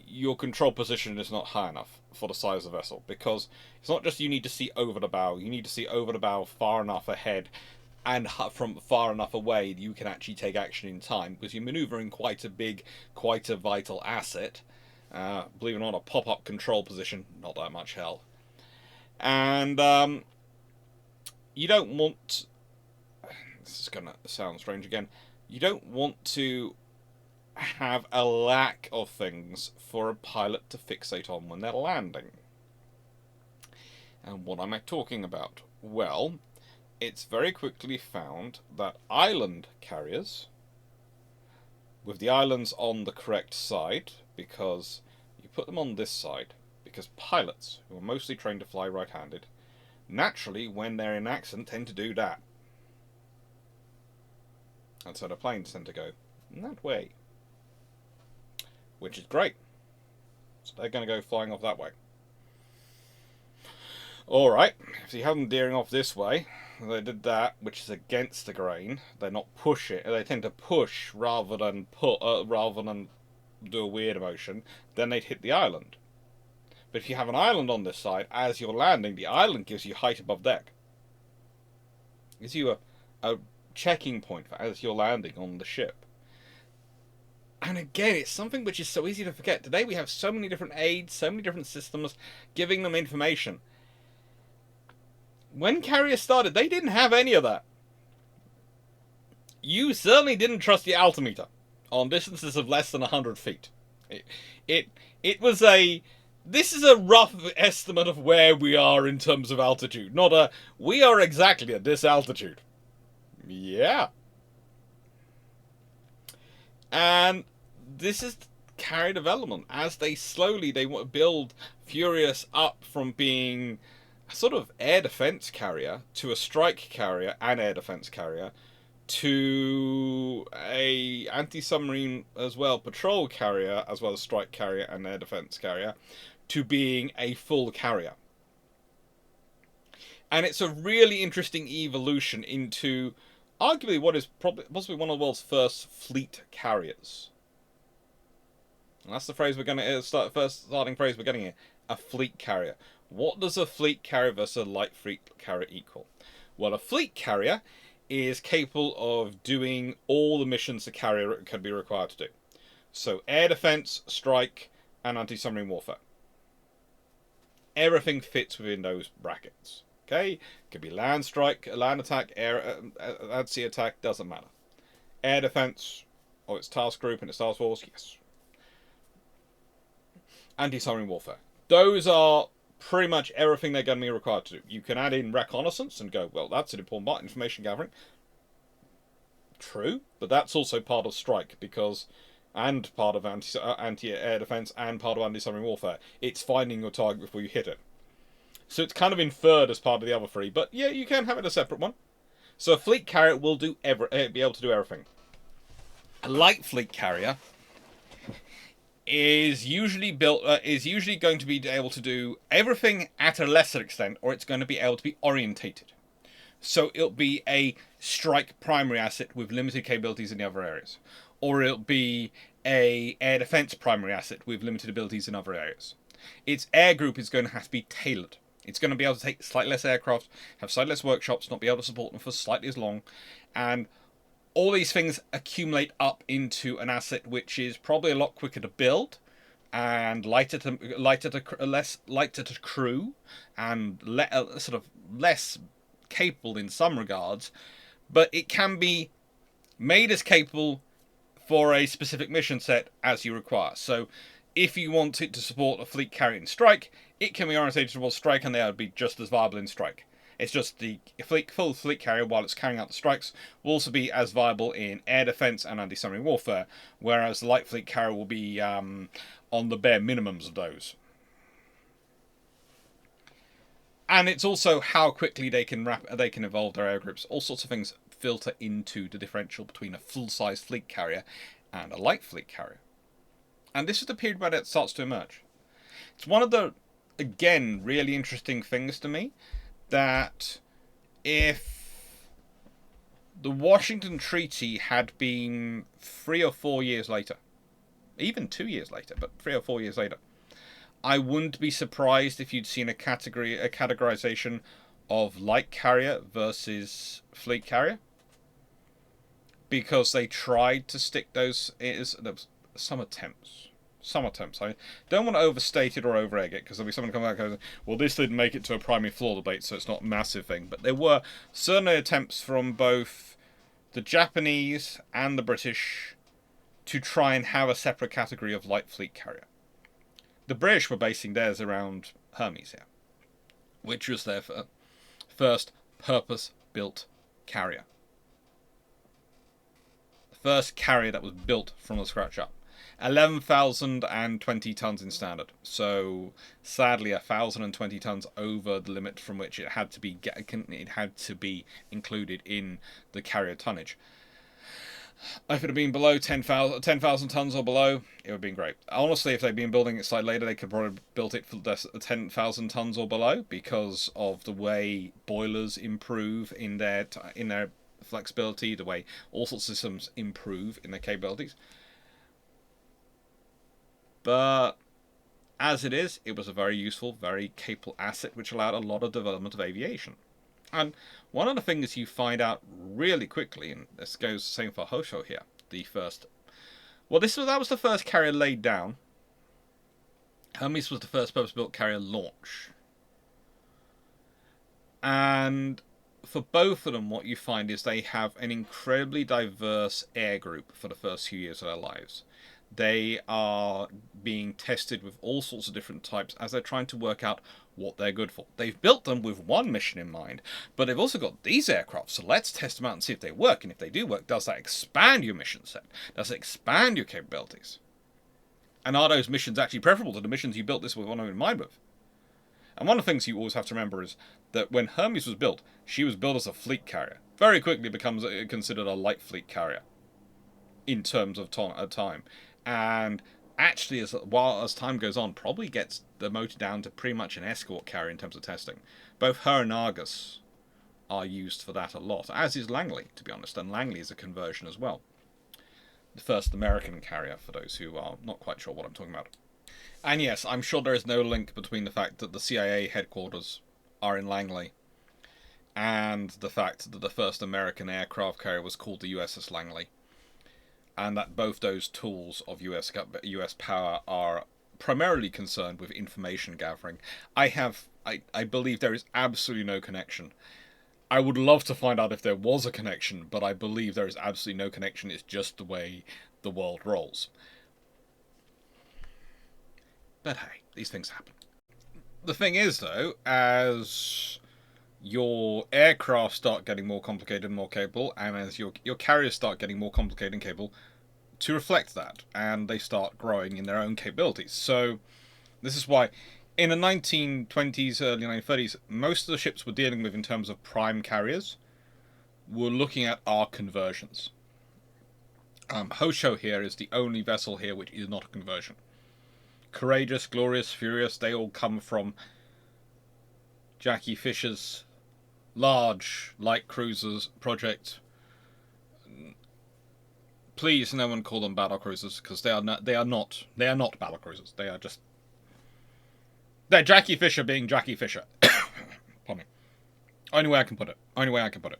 your control position is not high enough for the size of the vessel, because it's not just you need to see over the bow, you need to see over the bow far enough ahead and from far enough away that you can actually take action in time, because you're maneuvering quite a vital asset. Believe it or not, a pop-up control position, not that much help. And you don't want, this is gonna sound strange again, you don't want to have a lack of things for a pilot to fixate on when they're landing. And what am I talking about? Well, it's very quickly found that island carriers, with the islands on the correct side, because you put them on this side, because pilots, who are mostly trained to fly right-handed, naturally, when they're in accent, tend to do that. And so the planes tend to go that way, which is great. So they're going to go flying off that way. Alright, if you have them veering off this way, they did that, which is against the grain. They're not push it. They tend to push rather than do a weird motion. Then they'd hit the island. But if you have an island on this side, as you're landing, the island gives you height above deck. It gives you a checking point for as you're landing on the ship. And again, it's something which is so easy to forget. Today we have so many different aids, so many different systems giving them information. When carriers started, they didn't have any of that. You certainly didn't trust the altimeter on distances of less than 100 feet. It was this is a rough estimate of where we are in terms of altitude, not we are exactly at this altitude. Yeah. And this is carrier development. As they build Furious up from being a sort of air defense carrier to a strike carrier and air defense carrier to a anti-submarine as well, patrol carrier as well as strike carrier and air defense carrier, to being a full carrier. And it's a really interesting evolution into arguably what is possibly one of the world's first fleet carriers. And that's the phrase we're going to starting phrase we're getting here: a fleet carrier. What does a fleet carrier versus a light fleet carrier equal? Well, a fleet carrier is capable of doing all the missions a carrier can be required to do. So air defense, strike, and anti-submarine warfare. Everything fits within those brackets. Okay, could be land strike, land attack, air, sea attack, doesn't matter. Air defense, or its task group and its task force, yes. Anti-submarine warfare. Those are pretty much everything they're going to be required to do. You can add in reconnaissance and go, well, that's an important part, information gathering. True, but that's also part of strike, because and part of anti-air defense and part of anti-submarine warfare. It's finding your target before you hit it. So it's kind of inferred as part of the other three, but yeah, you can have it a separate one. So a fleet carrier will be able to do everything. A light fleet carrier is usually going to be able to do everything at a lesser extent, or it's going to be able to be orientated. So it'll be a strike primary asset with limited capabilities in the other areas, or it'll be a air defense primary asset with limited abilities in other areas. Its air group is going to have to be tailored. It's going to be able to take slightly less aircraft, have slightly less workshops, not be able to support them for slightly as long, and all these things accumulate up into an asset which is probably a lot quicker to build and lighter to crew and sort of less capable in some regards, but it can be made as capable for a specific mission set as you require. So if you want it to support a fleet carrier in strike, it can be orientated towards strike, and they would be just as viable in strike. It's just the full fleet carrier, while it's carrying out the strikes, will also be as viable in air defense and anti-submarine warfare, whereas the light fleet carrier will be on the bare minimums of those. And it's also how quickly they can evolve their air groups. All sorts of things filter into the differential between a full-size fleet carrier and a light fleet carrier. And this is the period where it starts to emerge. It's one of the, again, really interesting things to me, that if the Washington Treaty had been 3 or 4 years later, even 2 years later, but 3 or 4 years later, I wouldn't be surprised if you'd seen a categorization of light carrier versus fleet carrier, because they tried to stick those. There was some attempts. I don't want to overstate it or overegg it, because there'll be someone coming back and goes, well, this didn't make it to a primary floor debate, so it's not a massive thing. But there were certainly attempts from both the Japanese and the British to try and have a separate category of light fleet carrier. The British were basing theirs around Hermes here, which was their first purpose-built carrier. The first carrier that was built from the scratch up. 11,020 tons in standard. So sadly, 1,020 tons over the limit from which it had to be included in the carrier tonnage. If it had been below 10,000 tons or below, it would have been great. Honestly, if they'd been building it slightly later, they could probably have built it for 10,000 tons or below, because of the way boilers improve in their flexibility, the way all sorts of systems improve in their capabilities. But as it is, it was a very useful, very capable asset, which allowed a lot of development of aviation. And one of the things you find out really quickly, and this goes the same for Hosho here, that was the first carrier laid down. Hermes was the first purpose-built carrier launch. And for both of them, what you find is they have an incredibly diverse air group for the first few years of their lives. They are being tested with all sorts of different types as they're trying to work out what they're good for. They've built them with one mission in mind, but they've also got these aircraft, so let's test them out and see if they work. And if they do work, does that expand your mission set? Does it expand your capabilities? And are those missions actually preferable to the missions you built this with one in mind with? And one of the things you always have to remember is that when Hermes was built, she was built as a fleet carrier. Very quickly becomes considered a light fleet carrier in terms of time. And actually, as time goes on, probably gets demoted down to pretty much an escort carrier in terms of testing. Both her and Argus are used for that a lot, as is Langley, to be honest, and Langley is a conversion as well. The first American carrier, for those who are not quite sure what I'm talking about. And yes, I'm sure there is no link between the fact that the CIA headquarters are in Langley and the fact that the first American aircraft carrier was called the USS Langley. And that both those tools of US power are primarily concerned with information gathering. I believe there is absolutely no connection. I would love to find out if there was a connection, but I believe there is absolutely no connection. It's just the way the world rolls. But hey, these things happen. The thing is, though, as your aircraft start getting more complicated and more capable, and as your carriers start getting more complicated and capable, to reflect that, and they start growing in their own capabilities. So this is why in the 1920s, early 1930s, most of the ships we're dealing with in terms of prime carriers were looking at our conversions. Hosho here is the only vessel here which is not a conversion. Courageous, Glorious, Furious, they all come from Jackie Fisher's large light cruisers project. Please, no one call them battle cruisers, because they are not battle cruisers. They are just, they're Jackie Fisher being Jackie Fisher. Pardon me. Only way I can put it.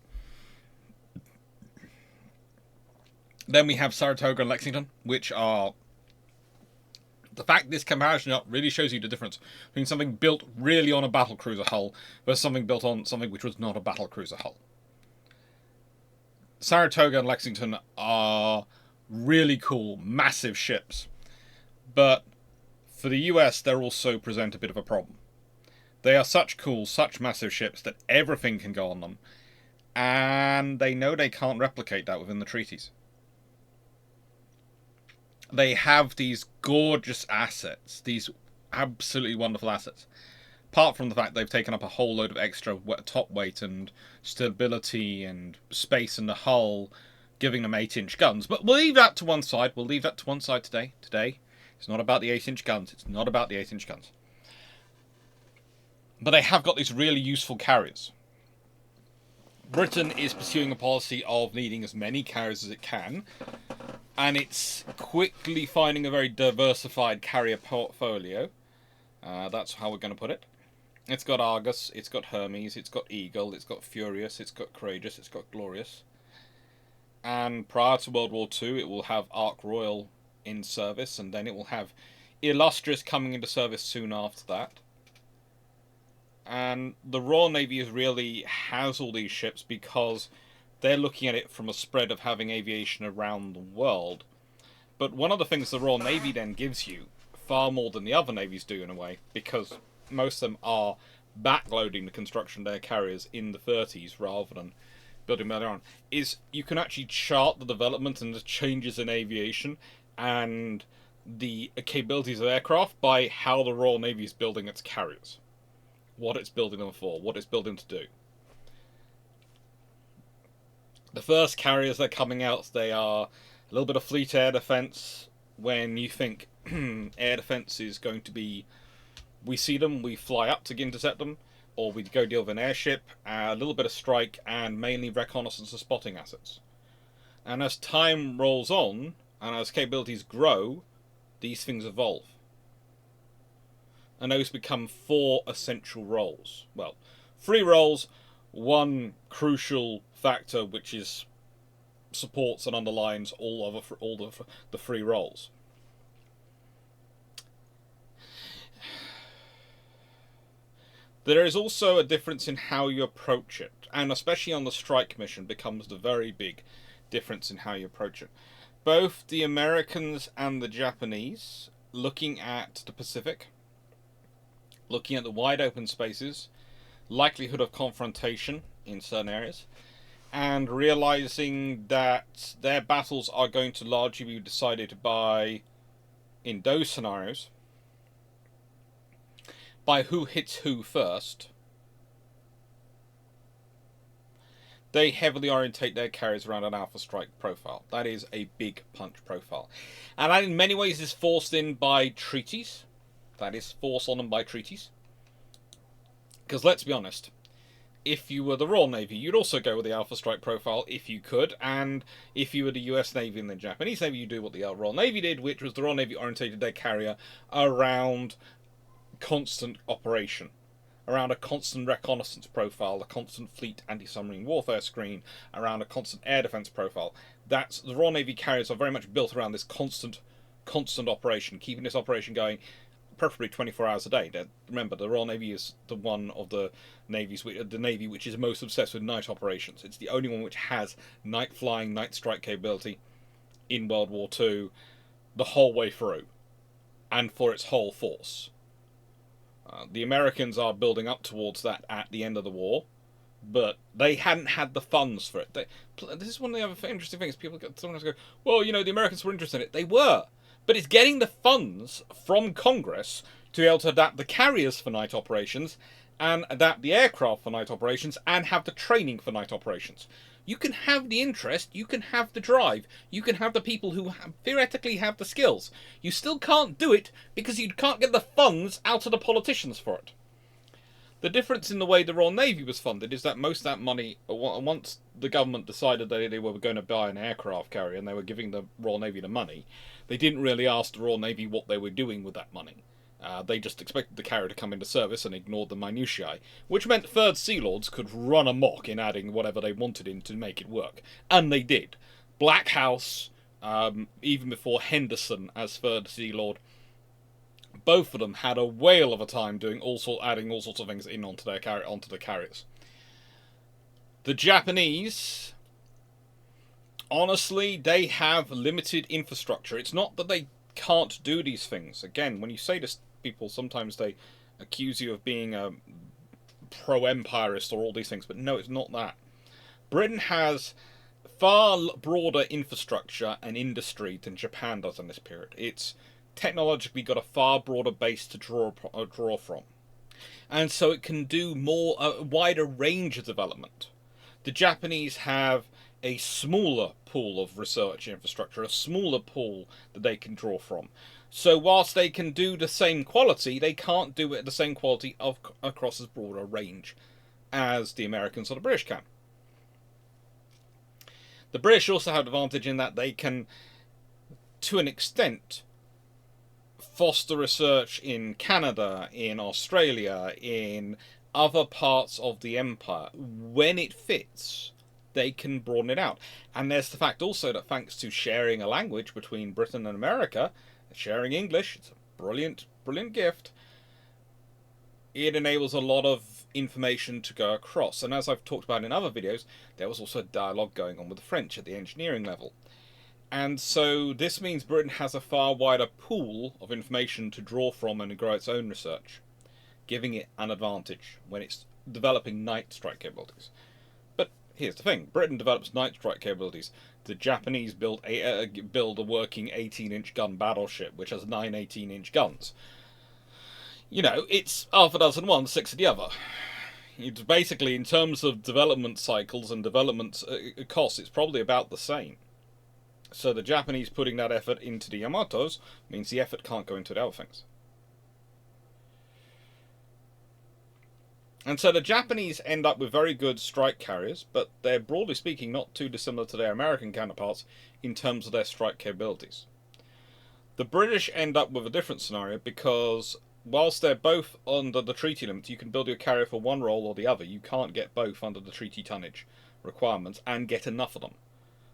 Then we have Saratoga and Lexington, which are... The fact this comparison up really shows you the difference between something built really on a battlecruiser hull versus something built on something which was not a battlecruiser hull. Saratoga and Lexington are really cool, massive ships. But for the US, they also present a bit of a problem. They are such cool, such massive ships that everything can go on them. And they know they can't replicate that within the treaties. They have these gorgeous assets, these absolutely wonderful assets. Apart from the fact they've taken up a whole load of extra top weight and stability and space in the hull, giving them 8-inch guns. But we'll leave that to one side. We'll leave that to one side today. Today, it's not about the 8-inch guns. It's not about the 8-inch guns. But they have got these really useful carriers. Britain is pursuing a policy of needing as many carriers as it can, and it's quickly finding a very diversified carrier portfolio. That's how we're going to put it. It's got Argus, it's got Hermes, it's got Eagle, it's got Furious, it's got Courageous, it's got Glorious. And prior to World War II, it will have Ark Royal in service, and then it will have Illustrious coming into service soon after that. And the Royal Navy really has all these ships because they're looking at it from a spread of having aviation around the world. But one of the things the Royal Navy then gives you, far more than the other navies do in a way, because most of them are backloading the construction of their carriers in the 30s rather than building them later on, is you can actually chart the development and the changes in aviation and the capabilities of aircraft by how the Royal Navy is building its carriers. What it's building them for, what it's building to do. The first carriers that are coming out, they are a little bit of fleet air defense. When you think air defense is going to be, we see them, we fly up to intercept them, or we go deal with an airship, a little bit of strike, and mainly reconnaissance and spotting assets. And as time rolls on, and as capabilities grow, these things evolve. And those become 4 essential roles. Well, 3 roles, 1 crucial factor which is supports and underlines all the 3 roles. There is also a difference in how you approach it, and especially on the strike mission becomes the very big difference in how you approach it. Both the Americans and the Japanese, looking at the Pacific, looking at the wide open spaces, likelihood of confrontation in certain areas, and realizing that their battles are going to largely be decided by, in those scenarios, by who hits who first. They heavily orientate their carriers around an alpha strike profile. That is a big punch profile. And that in many ways is forced in by treaties. That is forced on them by treaties. Because let's be honest, if you were the Royal Navy, you'd also go with the Alpha Strike profile if you could, and if you were the US Navy and the Japanese Navy, you do what the Royal Navy did, which was the Royal Navy orientated their carrier around constant operation, around a constant reconnaissance profile, a constant fleet anti-submarine warfare screen, around a constant air defense profile. That's the Royal Navy carriers are very much built around this constant operation, keeping this operation going, preferably 24 hours a day. Remember, the Royal Navy is the one of the navies, the Navy which is most obsessed with night operations. It's the only one which has night flying, night strike capability in World War II the whole way through, and for its whole force. The Americans are building up towards that at the end of the war, but they hadn't had the funds for it. This is one of the other interesting things. People sometimes go, well, you know, the Americans were interested in it. They were. But it's getting the funds from Congress to be able to adapt the carriers for night operations and adapt the aircraft for night operations and have the training for night operations. You can have the interest, you can have the drive, you can have the people who theoretically have the skills. You still can't do it because you can't get the funds out of the politicians for it. The difference in the way the Royal Navy was funded is that most of that money, once the government decided that they were going to buy an aircraft carrier and they were giving the Royal Navy the money, they didn't really ask the Royal Navy what they were doing with that money. They just expected the carrier to come into service and ignored the minutiae, which meant Third Sea Lords could run amok in adding whatever they wanted in to make it work. And they did. Black House, even before Henderson as Third Sea Lord, both of them had a whale of a time doing adding all sorts of things in onto the carriers. The Japanese, honestly, they have limited infrastructure. It's not that they can't do these things. Again, when you say this, people sometimes they accuse you of being a pro-empirist or all these things, but no, it's not that. Britain has far broader infrastructure and industry than Japan does in this period. It's technologically got a far broader base to draw from, and so it can do a wider range of development. The Japanese have a smaller pool of research infrastructure, a smaller pool that they can draw from. So whilst they can do the same quality, they can't do it at the same quality across as broad a range as the Americans or the British can. The British also have an advantage in that they can, to an extent, foster research in Canada, in Australia, in other parts of the empire. When it fits, they can broaden it out. And there's the fact also that thanks to sharing a language between Britain and America, sharing English, it's a brilliant, brilliant gift, it enables a lot of information to go across. And as I've talked about in other videos, there was also a dialogue going on with the French at the engineering level. And so this means Britain has a far wider pool of information to draw from and grow its own research, giving it an advantage when it's developing night strike capabilities. But here's the thing, Britain develops night strike capabilities. The Japanese build a working 18-inch gun battleship, which has 9 18-inch guns. You know, it's half a dozen one, 6 of the other. It's basically, in terms of development cycles and development costs, it's probably about the same. So the Japanese putting that effort into the Yamatos means the effort can't go into the other things. And so the Japanese end up with very good strike carriers, but they're broadly speaking not too dissimilar to their American counterparts in terms of their strike capabilities. The British end up with a different scenario because whilst they're both under the treaty limits, you can build your carrier for one role or the other. You can't get both under the treaty tonnage requirements and get enough of them.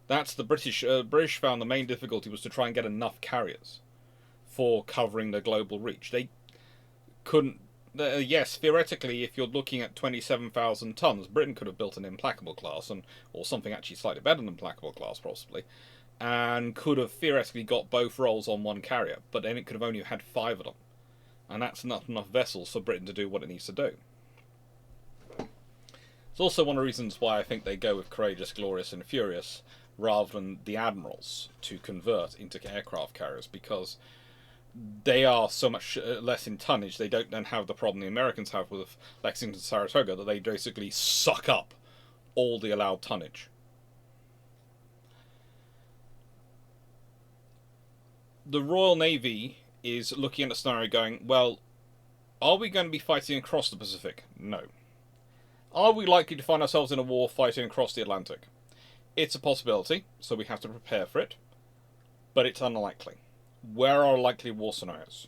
That's the British. British found the main difficulty was to try and get enough carriers for covering the global reach. They couldn't. Yes, theoretically, if you're looking at 27,000 tons, Britain could have built an Implacable class, or something actually slightly better than Implacable class, possibly, and could have theoretically got both roles on one carrier. But then it could have only had 5 of them, and that's not enough vessels for Britain to do what it needs to do. It's also one of the reasons why I think they go with Courageous, Glorious, and Furious rather than the Admirals to convert into aircraft carriers, because they are so much less in tonnage. They don't then have the problem the Americans have with Lexington and Saratoga, that they basically suck up all the allowed tonnage. The Royal Navy is looking at the scenario going, well, are we going to be fighting across the Pacific? No. Are we likely to find ourselves in a war fighting across the Atlantic? It's a possibility, so we have to prepare for it, but it's unlikely. Where are likely war scenarios?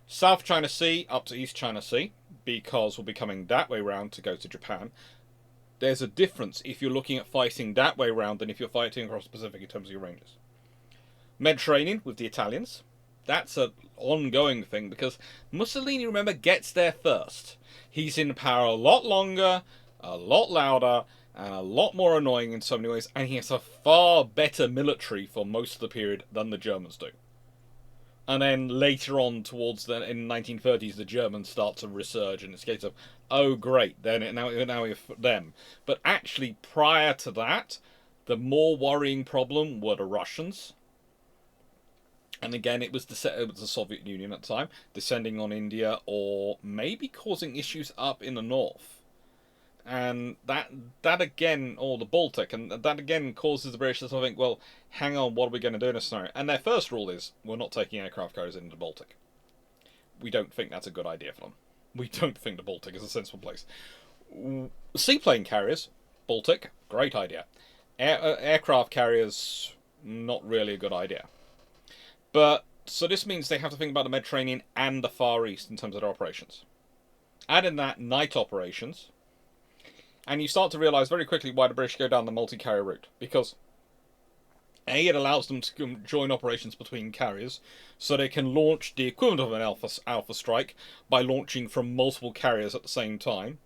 South China Sea up to East China Sea, because we'll be coming that way round to go to Japan. There's a difference if you're looking at fighting that way round than if you're fighting across the Pacific in terms of your ranges. Mediterranean with the Italians. that's an ongoing thing, because Mussolini, remember, gets there first. He's in power a lot longer, a lot louder, and a lot more annoying in so many ways, and he has a far better military for most of the period than the Germans do. And then later on, towards the in 1930s, the Germans start to resurge, and it's a case of, oh great, then now we have them. But actually, prior to that, the more worrying problem were the Russians. And again, it was the Soviet Union at the time, descending on India, or maybe causing issues up in the north. And that again, or the Baltic, and that again causes the British to think, well, hang on, what are we going to do in this scenario? And their first rule is, we're not taking aircraft carriers into the Baltic. We don't think that's a good idea for them. We don't think the Baltic is a sensible place. Seaplane carriers, Baltic, great idea. Aircraft carriers, not really a good idea. But, so this means they have to think about the Mediterranean and the Far East in terms of their operations. Add in that night operations, and you start to realise very quickly why the British go down the multi-carrier route. Because, A, it allows them to join operations between carriers, so they can launch the equivalent of an alpha strike by launching from multiple carriers at the same time.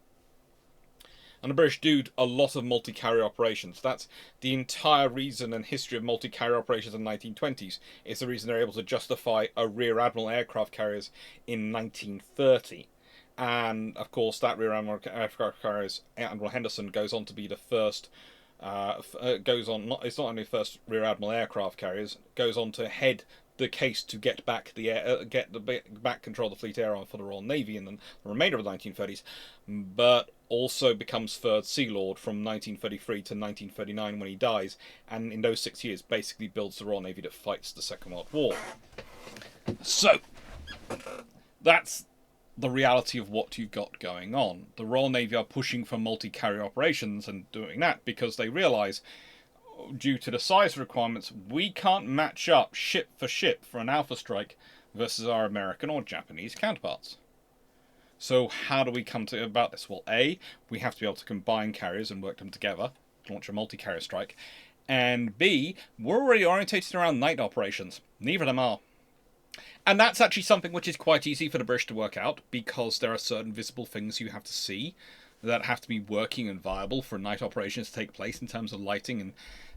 And the British do a lot of multi-carrier operations. That's the entire reason and history of multi-carrier operations in the 1920s. It's the reason they're able to justify a rear admiral aircraft carriers in 1930. And, of course, that rear admiral aircraft carriers, Admiral Henderson, goes on to be the first... it's not only the first rear admiral aircraft carriers, goes on to head the case to get back back control of the Fleet Air Arm for the Royal Navy in the remainder of the 1930s, but also becomes Third Sea Lord from 1933 to 1939 when he dies, and in those 6 years basically builds the Royal Navy that fights the Second World War. So, that's the reality of what you've got going on. The Royal Navy are pushing for multi-carrier operations and doing that because they realise, due to the size requirements, we can't match up ship for an alpha strike versus our American or Japanese counterparts. So how do we come to about this? Well, A, we have to be able to combine carriers and work them together to launch a multi-carrier strike. And B, we're already orientated around night operations. Neither of them are. And that's actually something which is quite easy for the British to work out, because there are certain visible things you have to see that have to be working and viable for night operations to take place in terms of lighting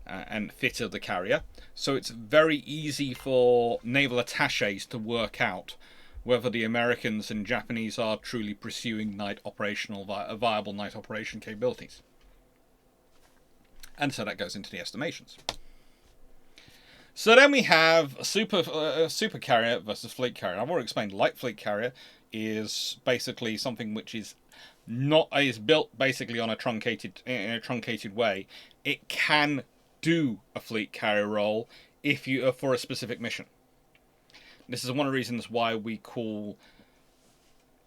and fit of the carrier. So it's very easy for naval attaches to work out whether the Americans and Japanese are truly pursuing viable night operation capabilities. And so that goes into the estimations. So then we have a super carrier versus fleet carrier. I've already explained light fleet carrier is basically something which is built basically on in a truncated way. It can do a fleet carrier role if you for a specific mission. This is one of the reasons why we call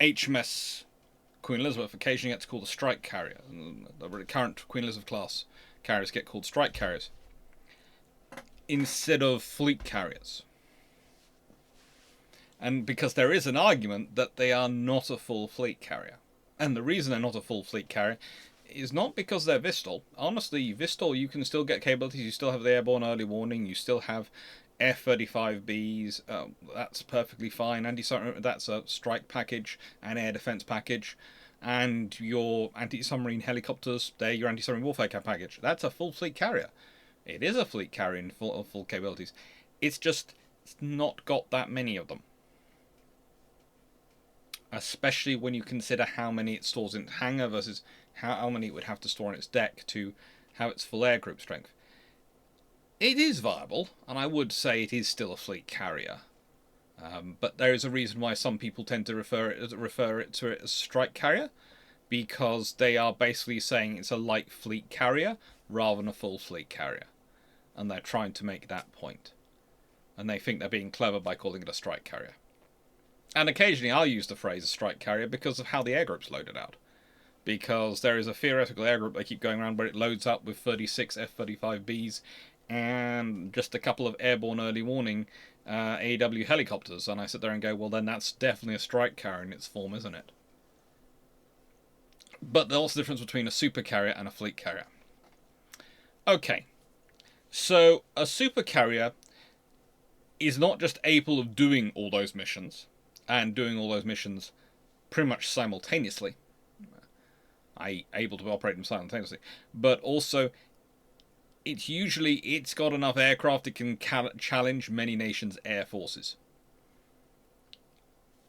HMS Queen Elizabeth occasionally gets called a strike carrier. The current Queen Elizabeth class carriers get called strike carriers instead of fleet carriers. And because there is an argument that they are not a full fleet carrier. And the reason they're not a full fleet carrier is not because they're Vistol. Honestly, Vistol, you can still get capabilities, you still have the airborne early warning, you still have F-35Bs, that's perfectly fine. That's a strike package and air defense package. And your anti-submarine helicopters, they're your anti-submarine warfare package. That's a full fleet carrier. It is a fleet carrier in full capabilities. It's not got that many of them. Especially when you consider how many it stores in its hangar versus how many it would have to store on its deck to have its full air group strength. It is viable, and I would say it is still a fleet carrier. But there is a reason why some people tend to refer it to it as strike carrier, because they are basically saying it's a light fleet carrier rather than a full fleet carrier. And they're trying to make that point. And they think they're being clever by calling it a strike carrier. And occasionally I'll use the phrase a strike carrier because of how the air group's loaded out. Because there is a theoretical air group they keep going around where it loads up with 36 F-35Bs and just a couple of airborne early warning AEW helicopters. And I sit there and go, well, then that's definitely a strike carrier in its form, isn't it? But there's the difference between a super carrier and a fleet carrier. Okay. So a super carrier is not just able of doing all those missions, and doing all those missions pretty much simultaneously, i.e. able to operate them simultaneously, but also it's got enough aircraft it can challenge many nations' air forces.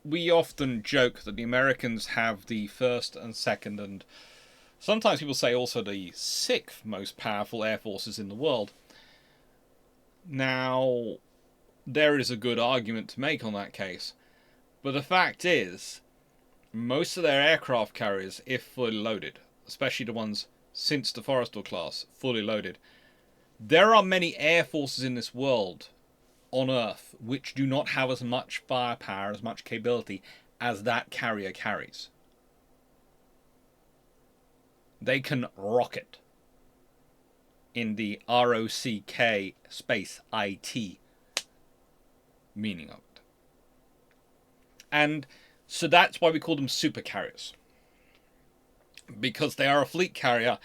We often joke that the Americans have the first and second, and sometimes people say also the sixth most powerful air forces in the world. Now, there is a good argument to make on that case, but the fact is, most of their aircraft carriers, if fully loaded, especially the ones since the Forrestal class, fully loaded, there are many air forces in this world on Earth which do not have as much firepower, as much capability as that carrier carries. They can rocket in the ROCK space IT meaning of it. And so that's why we call them super carriers. Because they are a fleet carrier,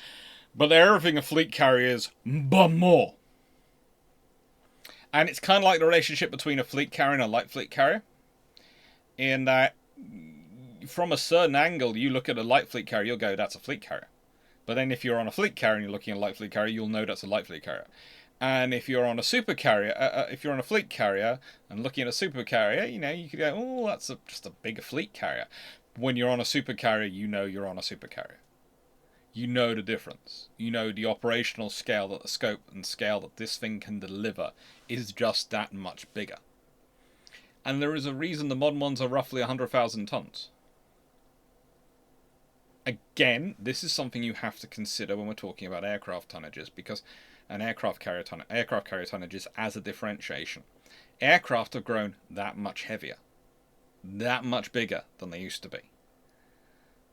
but they're everything a fleet carrier is, but more. And it's kind of like the relationship between a fleet carrier and a light fleet carrier. In that, from a certain angle, you look at a light fleet carrier, you'll go, that's a fleet carrier. But then if you're on a fleet carrier and you're looking at a light fleet carrier, you'll know that's a light fleet carrier. And if you're on a super carrier, if you're on a fleet carrier and looking at a super carrier, you could go, oh, that's just a bigger fleet carrier. When you're on a super carrier, you know you're on a super carrier. You know the difference. You know the operational scale, that the scope and scale that this thing can deliver is just that much bigger. And there is a reason the modern ones are roughly 100,000 tons. Again, this is something you have to consider when we're talking about aircraft tonnages, because an aircraft carrier tonnages as a differentiation. Aircraft have grown that much heavier, that much bigger than they used to be.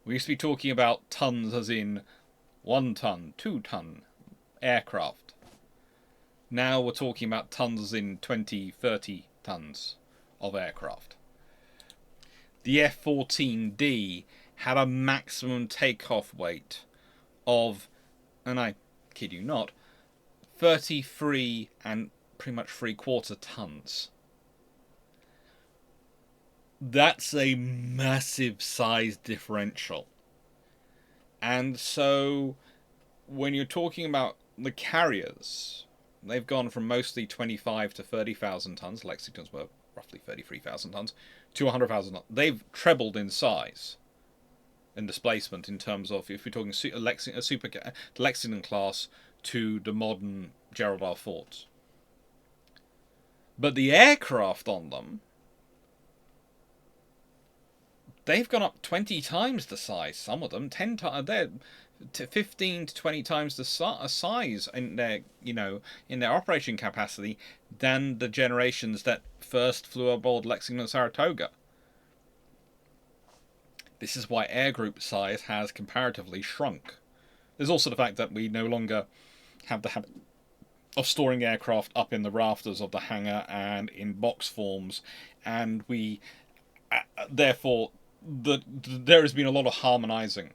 We used to be talking about tons as in 1 ton, 2 ton aircraft. Now we're talking about tons as in 20, 30 tons of aircraft. The F-14D had a maximum takeoff weight of, and I kid you not, 33 and pretty much 3/4 tons. That's a massive size differential. And so when you're talking about the carriers, they've gone from mostly 25 to 30,000 tons. Lexington's were roughly 33,000 tons to 100,000 tons. They've trebled in size and displacement in terms of, if you're talking the Lexington class to the modern Gerald R. Fords. But the aircraft on them, they've gone up 20 times the size. Some of them 10 times. They're 15 to 20 times the size in their, in their operation capacity than the generations that first flew aboard Lexington and Saratoga. This is why air group size has comparatively shrunk. There's also the fact that we no longer have the habit of storing aircraft up in the rafters of the hangar and in box forms, and we therefore there has been a lot of harmonizing.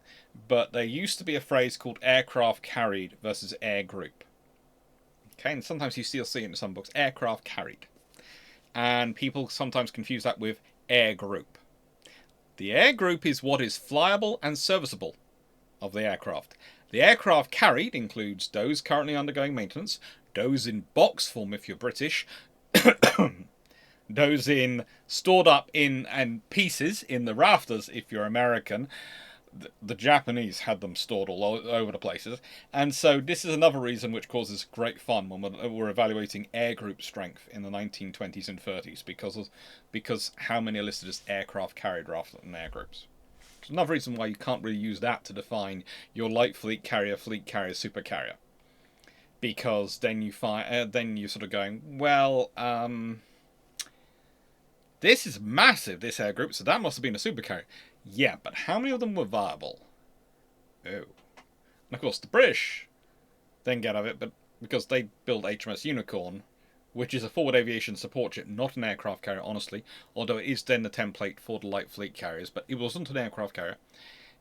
But there used to be a phrase called aircraft carried versus air group. Okay, and sometimes you still see it in some books, aircraft carried. And people sometimes confuse that with air group. The air group is what is flyable and serviceable of the aircraft. The aircraft carried includes those currently undergoing maintenance, those in box form if you're British, those in stored up in and pieces in the rafters if you're American. The Japanese had them stored all over the places, and so this is another reason which causes great fun when we're evaluating air group strength in the 1920s and 30s, because how many are listed as aircraft carried rather than air groups. It's another reason why you can't really use that to define your light fleet carrier, super carrier, because then you you're sort of going, well, this is massive, this air group, so that must have been a super carrier. Yeah, but how many of them were viable? Oh. And of course, the British then get out of it, but because they built HMS Unicorn, which is a forward aviation support ship, not an aircraft carrier, honestly, although it is then the template for the light fleet carriers, but it wasn't an aircraft carrier.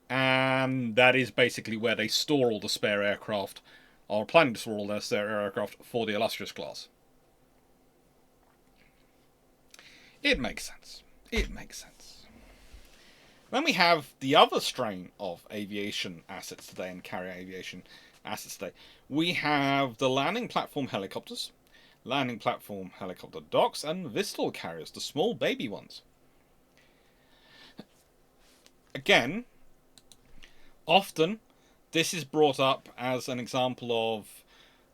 And that is basically where they store all the spare aircraft, or planning to store all their spare aircraft for the Illustrious class. It makes sense. It makes sense. Then we have the other strain of aviation assets today and carrier aviation assets today. We have the landing platform helicopters, landing platform helicopter docks, and Vistal carriers, the small baby ones. Again, often this is brought up as an example of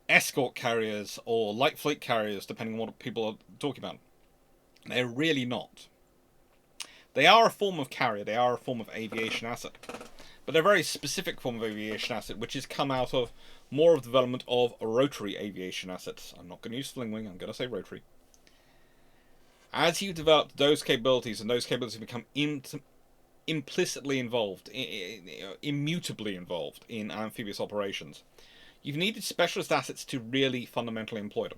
escort carriers or light fleet carriers, depending on what people are talking about. They're really not. They are a form of carrier, they are a form of aviation asset. But they're a very specific form of aviation asset, which has come out of more of the development of rotary aviation assets. I'm not going to use fling wing, I'm going to say rotary. As you develop those capabilities, and those capabilities become implicitly involved, immutably involved in amphibious operations, you've needed specialist assets to really fundamentally employ them.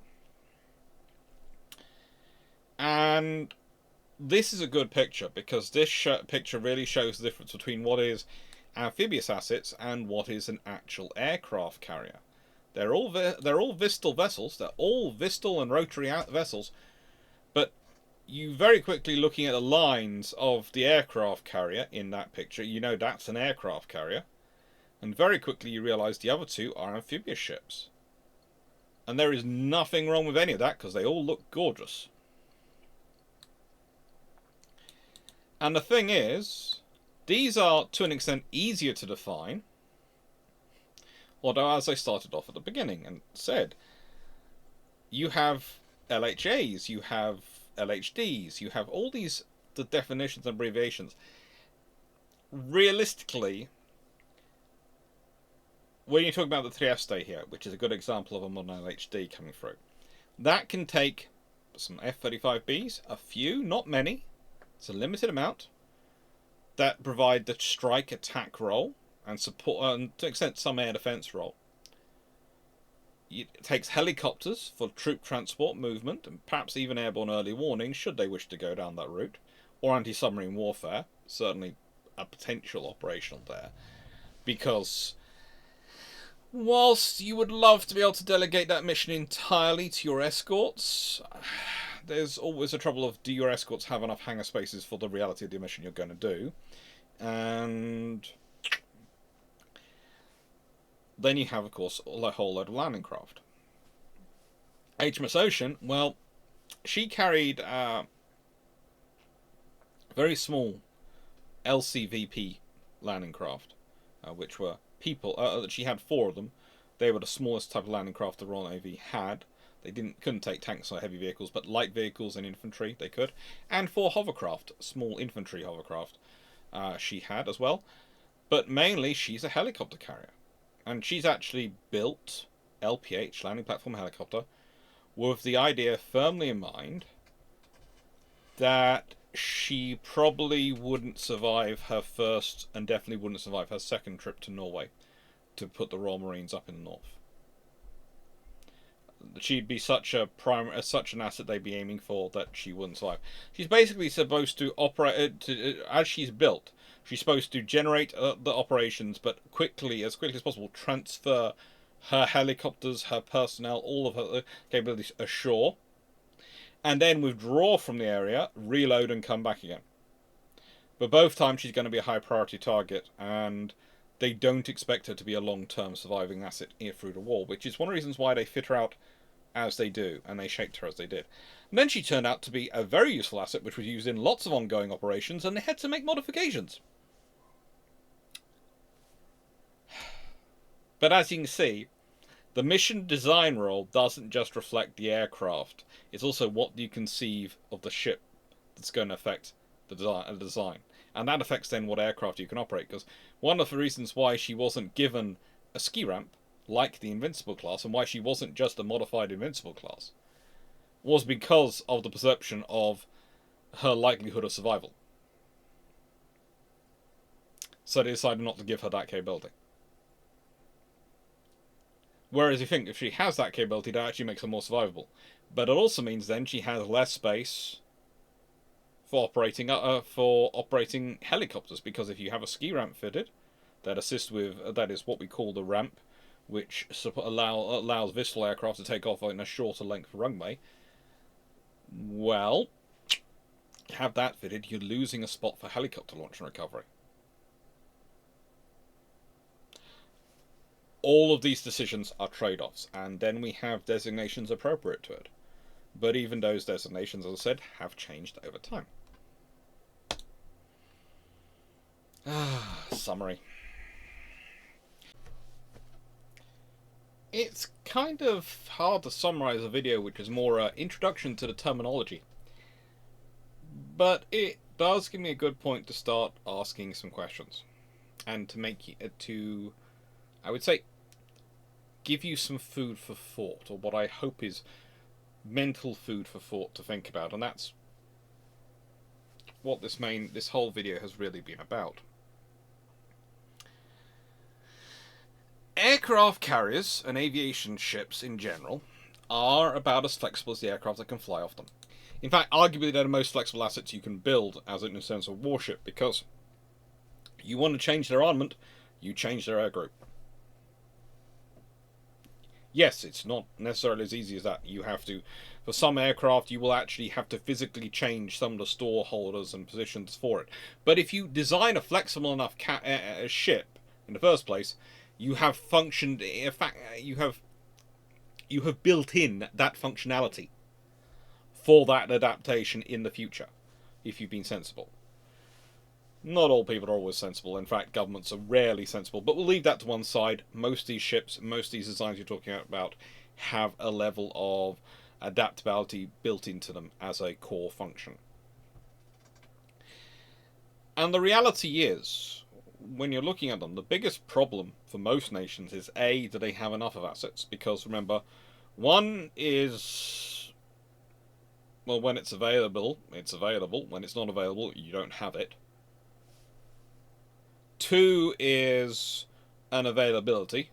And this is a good picture, because this picture really shows the difference between what is amphibious assets and what is an actual aircraft carrier. They're all Vistal vessels, they're all Vistal and rotary vessels, but you very quickly, looking at the lines of the aircraft carrier in that picture, you know that's an aircraft carrier, and very quickly you realise the other two are amphibious ships. And there is nothing wrong with any of that, because they all look gorgeous. And the thing is, these are, to an extent, easier to define. Although, as I started off at the beginning and said, you have LHAs, you have LHDs, you have all these the definitions and abbreviations. Realistically, when you talk about the Trieste here, which is a good example of a modern LHD coming through, that can take some F-35Bs, a few, not many, it's a limited amount, that provide the strike attack role and support, and to an extent some air defense role. It takes helicopters for troop transport movement, and perhaps even airborne early warning should they wish to go down that route, or anti-submarine warfare, certainly a potential operational there, because whilst you would love to be able to delegate that mission entirely to your escorts, there's always a trouble of, do your escorts have enough hangar spaces for the reality of the mission you're going to do? And then you have, of course, a whole load of landing craft. HMS Ocean, well, she carried very small LCVP landing craft, which were people. She had 4 of them. They were the smallest type of landing craft the Royal Navy had. They couldn't take tanks or heavy vehicles, but light vehicles and infantry they could. And 4 hovercraft, small infantry hovercraft, she had as well. But mainly she's a helicopter carrier. And she's actually built LPH, landing platform helicopter, with the idea firmly in mind that she probably wouldn't survive her first, and definitely wouldn't survive her second trip to Norway to put the Royal Marines up in the north. She'd be such an asset they'd be aiming for that she wouldn't survive. She's basically supposed to operate, as she's built, she's supposed to generate the operations, but as quickly as possible, transfer her helicopters, her personnel, all of her capabilities ashore, and then withdraw from the area, reload, and come back again. But both times she's going to be a high priority target, and they don't expect her to be a long-term surviving asset through the war, which is one of the reasons why they fit her out as they do, and they shaped her as they did. And then she turned out to be a very useful asset, which was used in lots of ongoing operations, and they had to make modifications. But as you can see, the mission design role doesn't just reflect the aircraft, it's also what you conceive of the ship that's going to affect the design. And that affects then what aircraft you can operate, because one of the reasons why she wasn't given a ski ramp like the Invincible class, and why she wasn't just a modified Invincible class, was because of the perception of her likelihood of survival. So they decided not to give her that capability. Whereas you think if she has that capability, that actually makes her more survivable. But it also means then she has less space for operating helicopters, because if you have a ski ramp fitted that assists with, that is what we call the ramp, which allows Vistal aircraft to take off in a shorter length runway, well, have that fitted, you're losing a spot for helicopter launch and recovery. All of these decisions are trade-offs, and then we have designations appropriate to it. But even those designations, as I said, have changed over time. Summary. It's kind of hard to summarize a video which is more an introduction to the terminology. But it does give me a good point to start asking some questions. And to make it to, I would say, give you some food for thought, or what I hope is mental food for thought to think about. And that's what this whole video has really been about. Aircraft carriers and aviation ships in general are about as flexible as the aircraft that can fly off them. In fact, arguably they're the most flexible assets you can build as in terms of warship, because you want to change their armament, you change their air group. Yes, it's not necessarily as easy as that. You have to, for some aircraft, you will actually have to physically change some of the store holders and positions for it. But if you design a flexible enough ship in the first place, you have functioned. In fact, you have built in that functionality for that adaptation in the future, if you've been sensible. Not all people are always sensible. In fact, governments are rarely sensible. But we'll leave that to one side. Most of these ships, most of these designs you're talking about, have a level of adaptability built into them as a core function. And the reality is, when you're looking at them, the biggest problem for most nations is A, do they have enough of assets? Because remember, one is, well, when it's available, it's available. When it's not available, you don't have it. Two is an availability,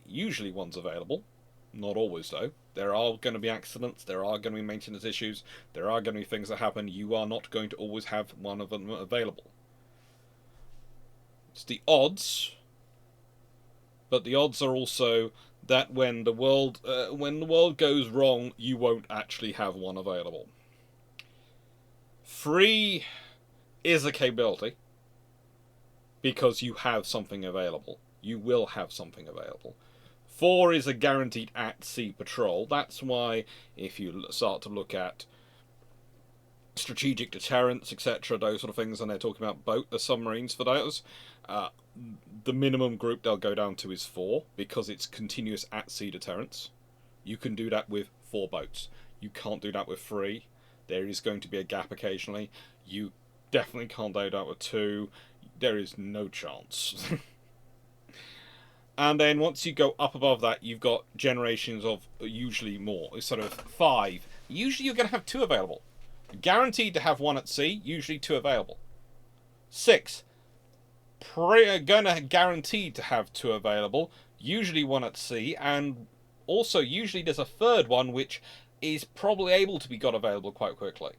usually one's available, not always though. There are going to be accidents, there are going to be maintenance issues, there are going to be things that happen. You are not going to always have one of them available. It's the odds, but the odds are also that when the world goes wrong, you won't actually have one available. 3 is a capability, because you have something available. You will have something available. 4 is a guaranteed at-sea patrol. That's why if you start to look at strategic deterrence, etc., those sort of things, and they're talking about submarines for those, the minimum group they'll go down to is 4, because it's continuous at-sea deterrence. You can do that with 4 boats. You can't do that with 3. There is going to be a gap occasionally. You definitely can't do that with 2. There is no chance. And then once you go up above that, you've got generations of usually more. It's sort of 5. Usually you're going to have 2 available. Guaranteed to have 1 at sea, usually 2 available. 6. Gonna guaranteed to have 2 available, usually 1 at sea, and also usually there's a third one which is probably able to be got available quite quickly.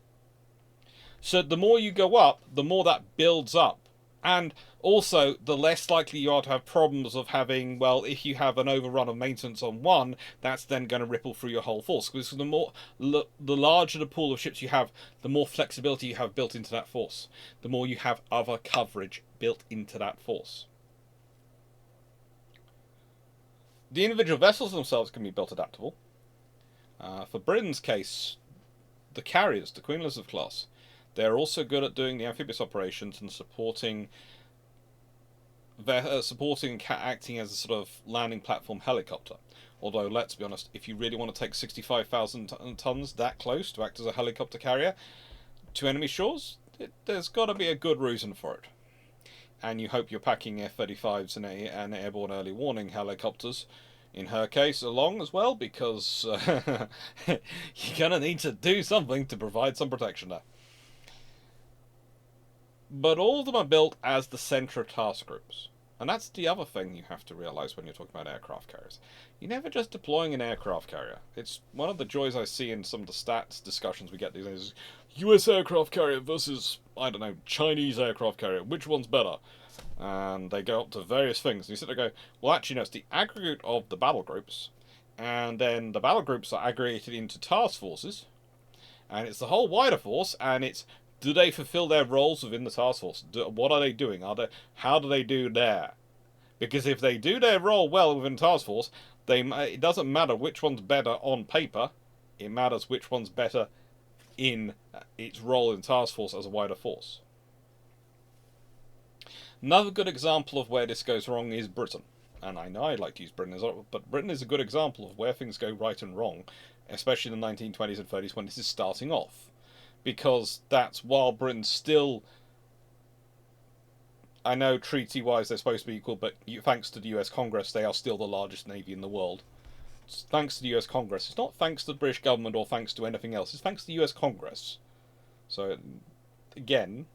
So the more you go up, the more that builds up. And also, the less likely you are to have problems of having, well, if you have an overrun of maintenance on one, that's then going to ripple through your whole force. Because the larger the pool of ships you have, the more flexibility you have built into that force. The more you have other coverage built into that force. The individual vessels themselves can be built adaptable. For Britain's case, the carriers, the Queen Elizabeth class, they're also good at doing the amphibious operations and supporting acting as a sort of landing platform helicopter. Although, let's be honest, if you really want to take 65,000 tons that close to act as a helicopter carrier to enemy shores, there's got to be a good reason for it. And you hope you're packing F-35s and airborne early warning helicopters, in her case, along as well, because you're going to need to do something to provide some protection there. But all of them are built as the centre task groups. And that's the other thing you have to realise when you're talking about aircraft carriers. You're never just deploying an aircraft carrier. It's one of the joys I see in some of the stats discussions we get these days. US aircraft carrier versus, I don't know, Chinese aircraft carrier. Which one's better? And they go up to various things. And you sit there and go, well, actually, no, it's the aggregate of the battle groups. And then the battle groups are aggregated into task forces. And it's the whole wider force, and it's Do they fulfill their roles within the task force? What are they doing? How do they do there? Because if they do their role well within task force, it doesn't matter which one's better on paper. It matters which one's better in its role in task force as a wider force. Another good example of where this goes wrong is Britain. And I know I like to use Britain, but Britain is a good example of where things go right and wrong, especially in the 1920s and 30s when this is starting off. Because that's while Britain's still... I know treaty-wise they're supposed to be equal, but thanks to the US Congress, they are still the largest navy in the world. It's thanks to the US Congress. It's not thanks to the British government or thanks to anything else. It's thanks to the US Congress. So, again...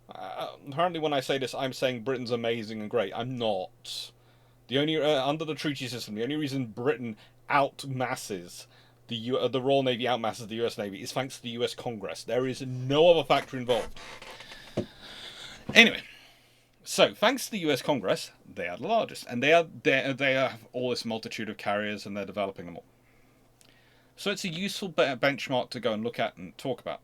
apparently when I say this, I'm saying Britain's amazing and great. I'm not. The only under the treaty system, the only reason Britain outmasses the Royal Navy outmasses the US Navy is thanks to the US Congress. There is no other factor involved. Anyway, so thanks to the US Congress, they are the largest, and they have all this multitude of carriers, and they're developing them all. So it's a useful benchmark to go and look at and talk about.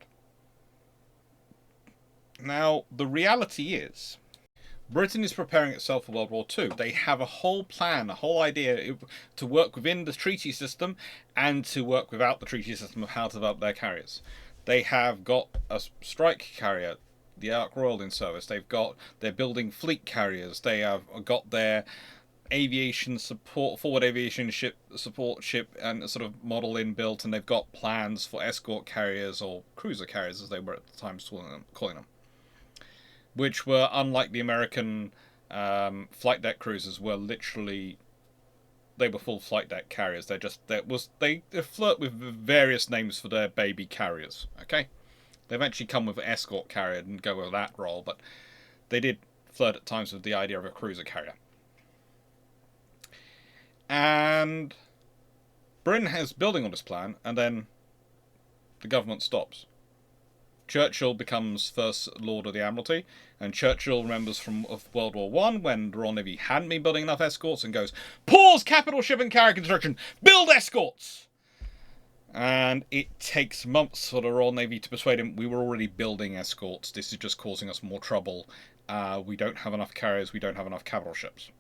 Now, the reality is, Britain is preparing itself for World War II. They have a whole plan, a whole idea to work within the treaty system and to work without the treaty system of how to develop their carriers. They have got a strike carrier, the Ark Royal, in service. They're building fleet carriers. They have got their aviation support, forward aviation support ship and sort of model in built, and they've got plans for escort carriers, or cruiser carriers as they were at the time calling them. Which were, unlike the American flight deck cruisers, were literally, they were full flight deck carriers. They flirt with various names for their baby carriers. Okay, they eventually come with an escort carrier and go with that role, but they did flirt at times with the idea of a cruiser carrier. And Britain is building on this plan, and then the government stops. Churchill becomes First Lord of the Admiralty, and Churchill remembers from World War I when the Royal Navy hadn't been building enough escorts and goes, pause capital ship and carrier construction, build escorts! And it takes months for the Royal Navy to persuade him, we were already building escorts, this is just causing us more trouble, we don't have enough carriers, we don't have enough capital ships.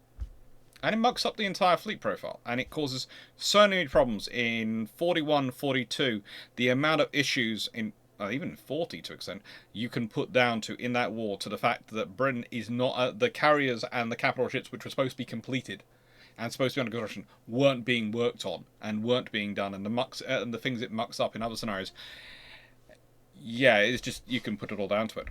And it mucks up the entire fleet profile, and it causes so many problems. In 41, 42, the amount of issues in even 40 to an extent, you can put down to, in that war, to the fact that Britain is not, the carriers and the capital ships which were supposed to be completed and supposed to be under construction weren't being worked on and weren't being done, and the things it mucks up in other scenarios. Yeah, it's just, you can put it all down to it.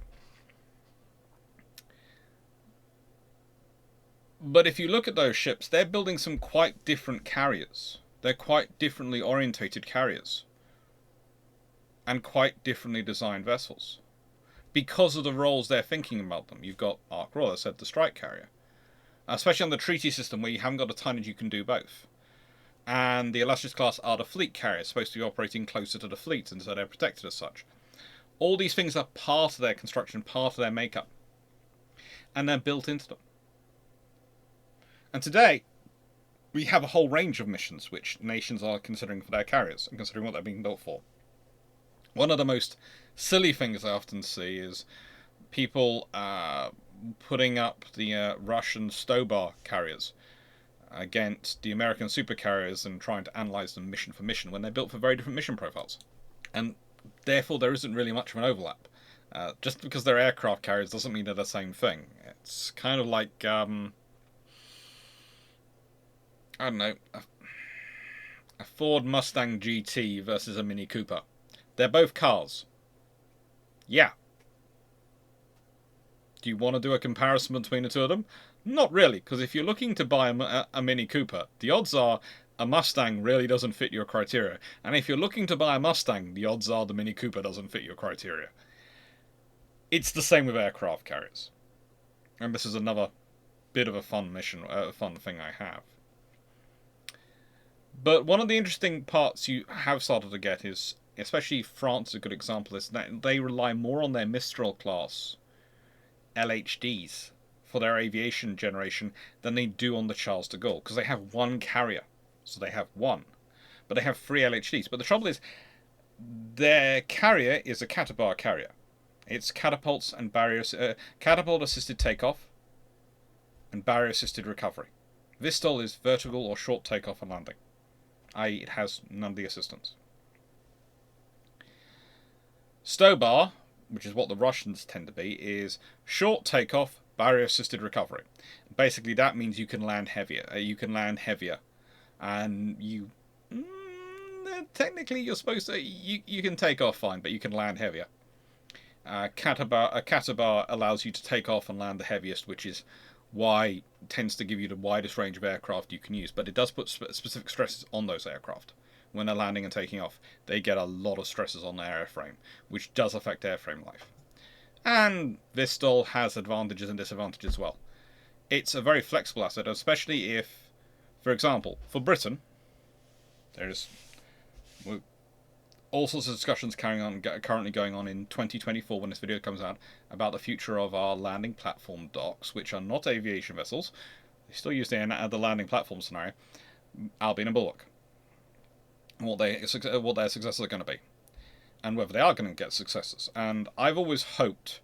But if you look at those ships, they're building some quite different carriers. They're quite differently orientated carriers. And quite differently designed vessels. Because of the roles they're thinking about them. You've got Ark Royal, I said, the strike carrier. Especially on the treaty system where you haven't got a tonnage, you can do both. And the Illustrious class are the fleet carriers, supposed to be operating closer to the fleet, and so they're protected as such. All these things are part of their construction, part of their makeup. And they're built into them. And today, we have a whole range of missions which nations are considering for their carriers, and considering what they're being built for. One of the most silly things I often see is people putting up the Russian Stobar carriers against the American supercarriers and trying to analyze them mission for mission when they're built for very different mission profiles. And therefore there isn't really much of an overlap. Just because they're aircraft carriers doesn't mean they're the same thing. It's kind of like, I don't know, a Ford Mustang GT versus a Mini Cooper. They're both cars. Yeah. Do you want to do a comparison between the two of them? Not really, because if you're looking to buy a Mini Cooper, the odds are a Mustang really doesn't fit your criteria. And if you're looking to buy a Mustang, the odds are the Mini Cooper doesn't fit your criteria. It's the same with aircraft carriers. And this is another bit of a fun thing I have. But one of the interesting parts you have started to get is, especially France is a good example, is that they rely more on their Mistral class LHDs for their aviation generation than they do on the Charles de Gaulle, because they have one carrier. So they have one. But they have 3 LHDs. But the trouble is, their carrier is a Catabar carrier. It's catapults and catapult-assisted takeoff and barrier-assisted recovery. Vistol is vertical or short takeoff and landing, i.e. it has none of the assistance. Stobar, which is what the Russians tend to be, is short takeoff, barrier-assisted recovery. Basically, that means you can land heavier. And you technically you're supposed to you can take off fine, but you can land heavier. Katabar allows you to take off and land the heaviest, which is why it tends to give you the widest range of aircraft you can use. But it does put specific stresses on those aircraft. When they're landing and taking off, they get a lot of stresses on their airframe, which does affect airframe life. And Vistol has advantages and disadvantages as well. It's a very flexible asset, especially if, for example, for Britain, there's all sorts of discussions currently going on in 2024 when this video comes out about the future of our landing platform docks, which are not aviation vessels. They still use the landing platform scenario, Albion and Bulwark. What their successors are going to be, and whether they are going to get successors. And I've always hoped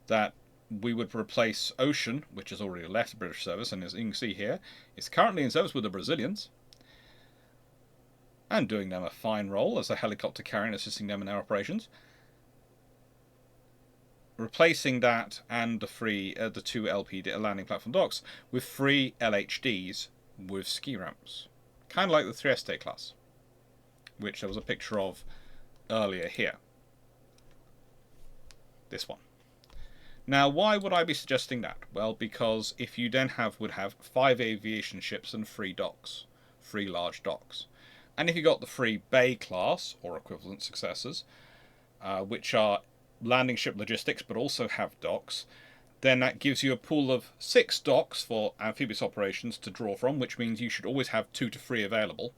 that we would replace Ocean, which has already left the British service, and as you can see here, is currently in service with the Brazilians, and doing them a fine role as a helicopter carrier and assisting them in their operations. Replacing that and the two LPD landing platform docks with 3 LHDs with ski ramps, kind of like the 3ST class, which there was a picture of earlier here. This one. Now, why would I be suggesting that? Well, because if you then would have 5 aviation ships and 3 docks, 3 large docks, and if you got the 3 Bay class or equivalent successors, which are landing ship logistics but also have docks, then that gives you a pool of 6 docks for amphibious operations to draw from, which means you should always have 2 to 3 available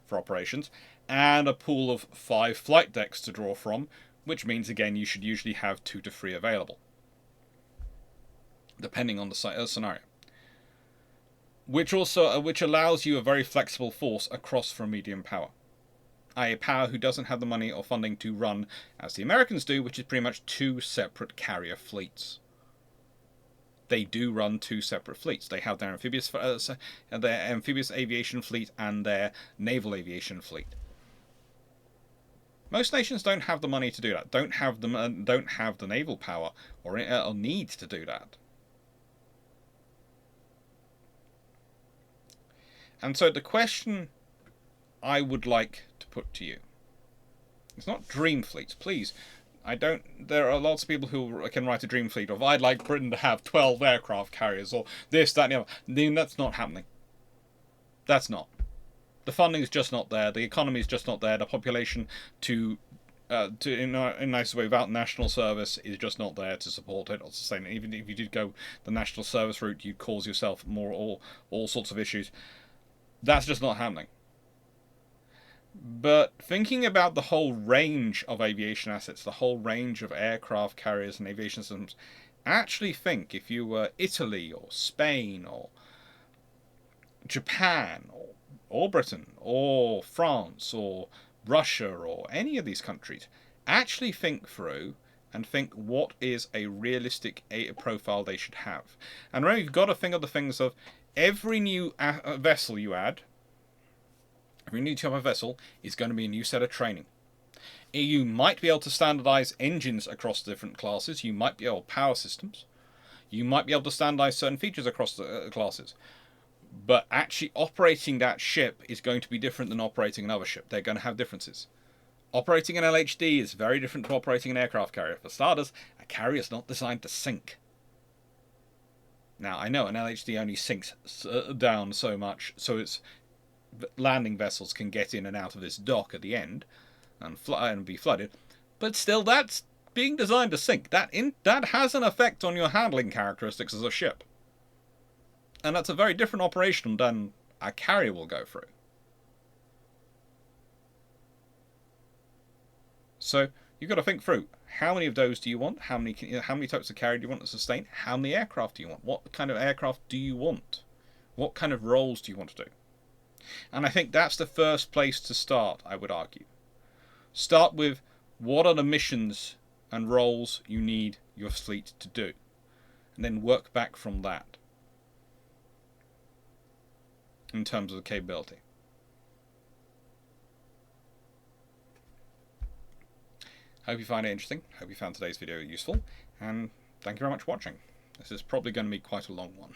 for operations, and a pool of 5 flight decks to draw from, which means again you should usually have 2 to 3 available, depending on the scenario. Which allows you a very flexible force across from medium power, a power who doesn't have the money or funding to run as the Americans do, which is pretty much 2 separate carrier fleets. They do run 2 separate fleets. They have their amphibious aviation fleet and their naval aviation fleet. Most nations don't have the money to do that. Don't have the naval power or need to do that. And so the question I would like to put to you, it's not dream fleets, please. There are lots of people who can write a dream fleet of, I'd like Britain to have 12 aircraft carriers, or this, that, and the other. Then that's not happening. That's not. The funding is just not there. The economy is just not there. The population in a nice way, without national service, is just not there to support it or sustain it. Even if you did go the national service route, you'd cause yourself all sorts of issues. That's just not happening. But thinking about the whole range of aviation assets, the whole range of aircraft carriers and aviation systems, actually think if you were Italy or Spain or Japan or Britain or France or Russia or any of these countries, actually think through and think what is a realistic profile they should have. And remember, you've got to think of the things of every new vessel you add. Every new type of vessel is going to be a new set of training. You might be able to standardize engines across different classes. You might be able to power systems. You might be able to standardize certain features across the classes. But actually operating that ship is going to be different than operating another ship. They're going to have differences. Operating an LHD is very different to operating an aircraft carrier. For starters, a carrier is not designed to sink. Now, I know an LHD only sinks down so much, so it's landing vessels can get in and out of this dock at the end and be flooded, but still that's being designed to sink. That has an effect on your handling characteristics as a ship, and that's a very different operation than a carrier will go through. So you've got to think through, how many of those do you want? How many types of carrier do you want to sustain? How many aircraft do you want? What kind of aircraft do you want? What kind of roles do you want to do? And I think that's the first place to start, I would argue. Start with, what are the missions and roles you need your fleet to do, and then work back from that in terms of the capability. Hope you find it interesting. Hope you found today's video useful, and thank you very much for watching. This is probably going to be quite a long one.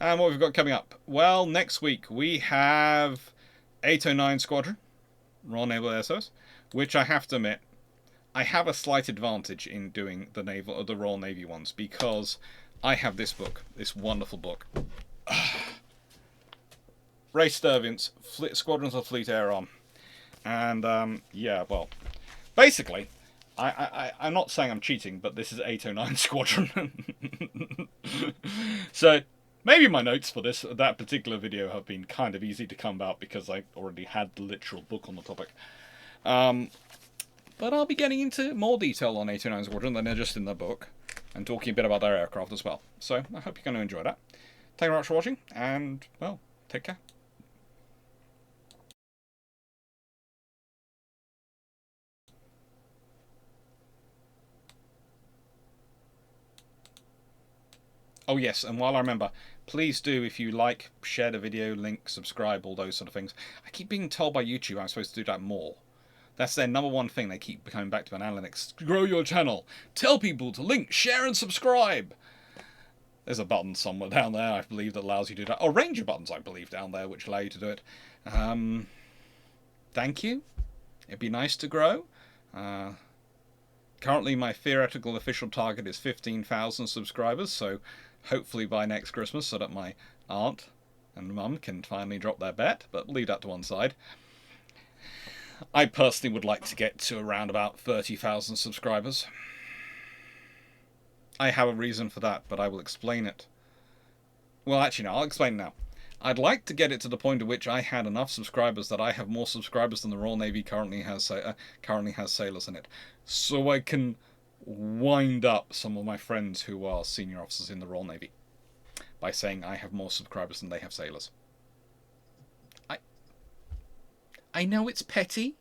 And what we've got coming up? Well, next week we have 809 Squadron, Royal Naval Air Service, which I have to admit, I have a slight advantage in doing the Naval or the Royal Navy ones, because I have this book, this wonderful book. Ray Sturviant's Squadrons of Fleet Air Arm. And, yeah, well, basically, I'm not saying I'm cheating, but this is 809 Squadron. So, maybe my notes for that particular video have been kind of easy to come about because I already had the literal book on the topic. But I'll be getting into more detail on 809 Squadron than just in the book, and talking a bit about their aircraft as well. So, I hope you're going to enjoy that. Thank you very much for watching, and, well, take care. Oh yes, and while I remember, please do, if you like, share the video, link, subscribe, all those sort of things. I keep being told by YouTube I'm supposed to do that more. That's their #1 thing they keep coming back to in analytics. Grow your channel. Tell people to link, share and subscribe. There's a button somewhere down there, I believe, that allows you to do that. Oh, Ranger buttons, I believe, down there, which allow you to do it. Thank you. It'd be nice to grow. Currently, my theoretical official target is 15,000 subscribers, so hopefully by next Christmas, so that my aunt and mum can finally drop their bet, but leave that to one side. I personally would like to get to around about 30,000 subscribers. I have a reason for that, but I will explain it. Well, actually, no, I'll explain it now. I'd like to get it to the point at which I had enough subscribers that I have more subscribers than the Royal Navy currently has sailors in it, so I can wind up some of my friends who are senior officers in the Royal Navy by saying I have more subscribers than they have sailors. I know it's petty,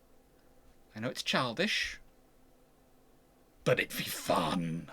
I know it's childish, but it'd be fun.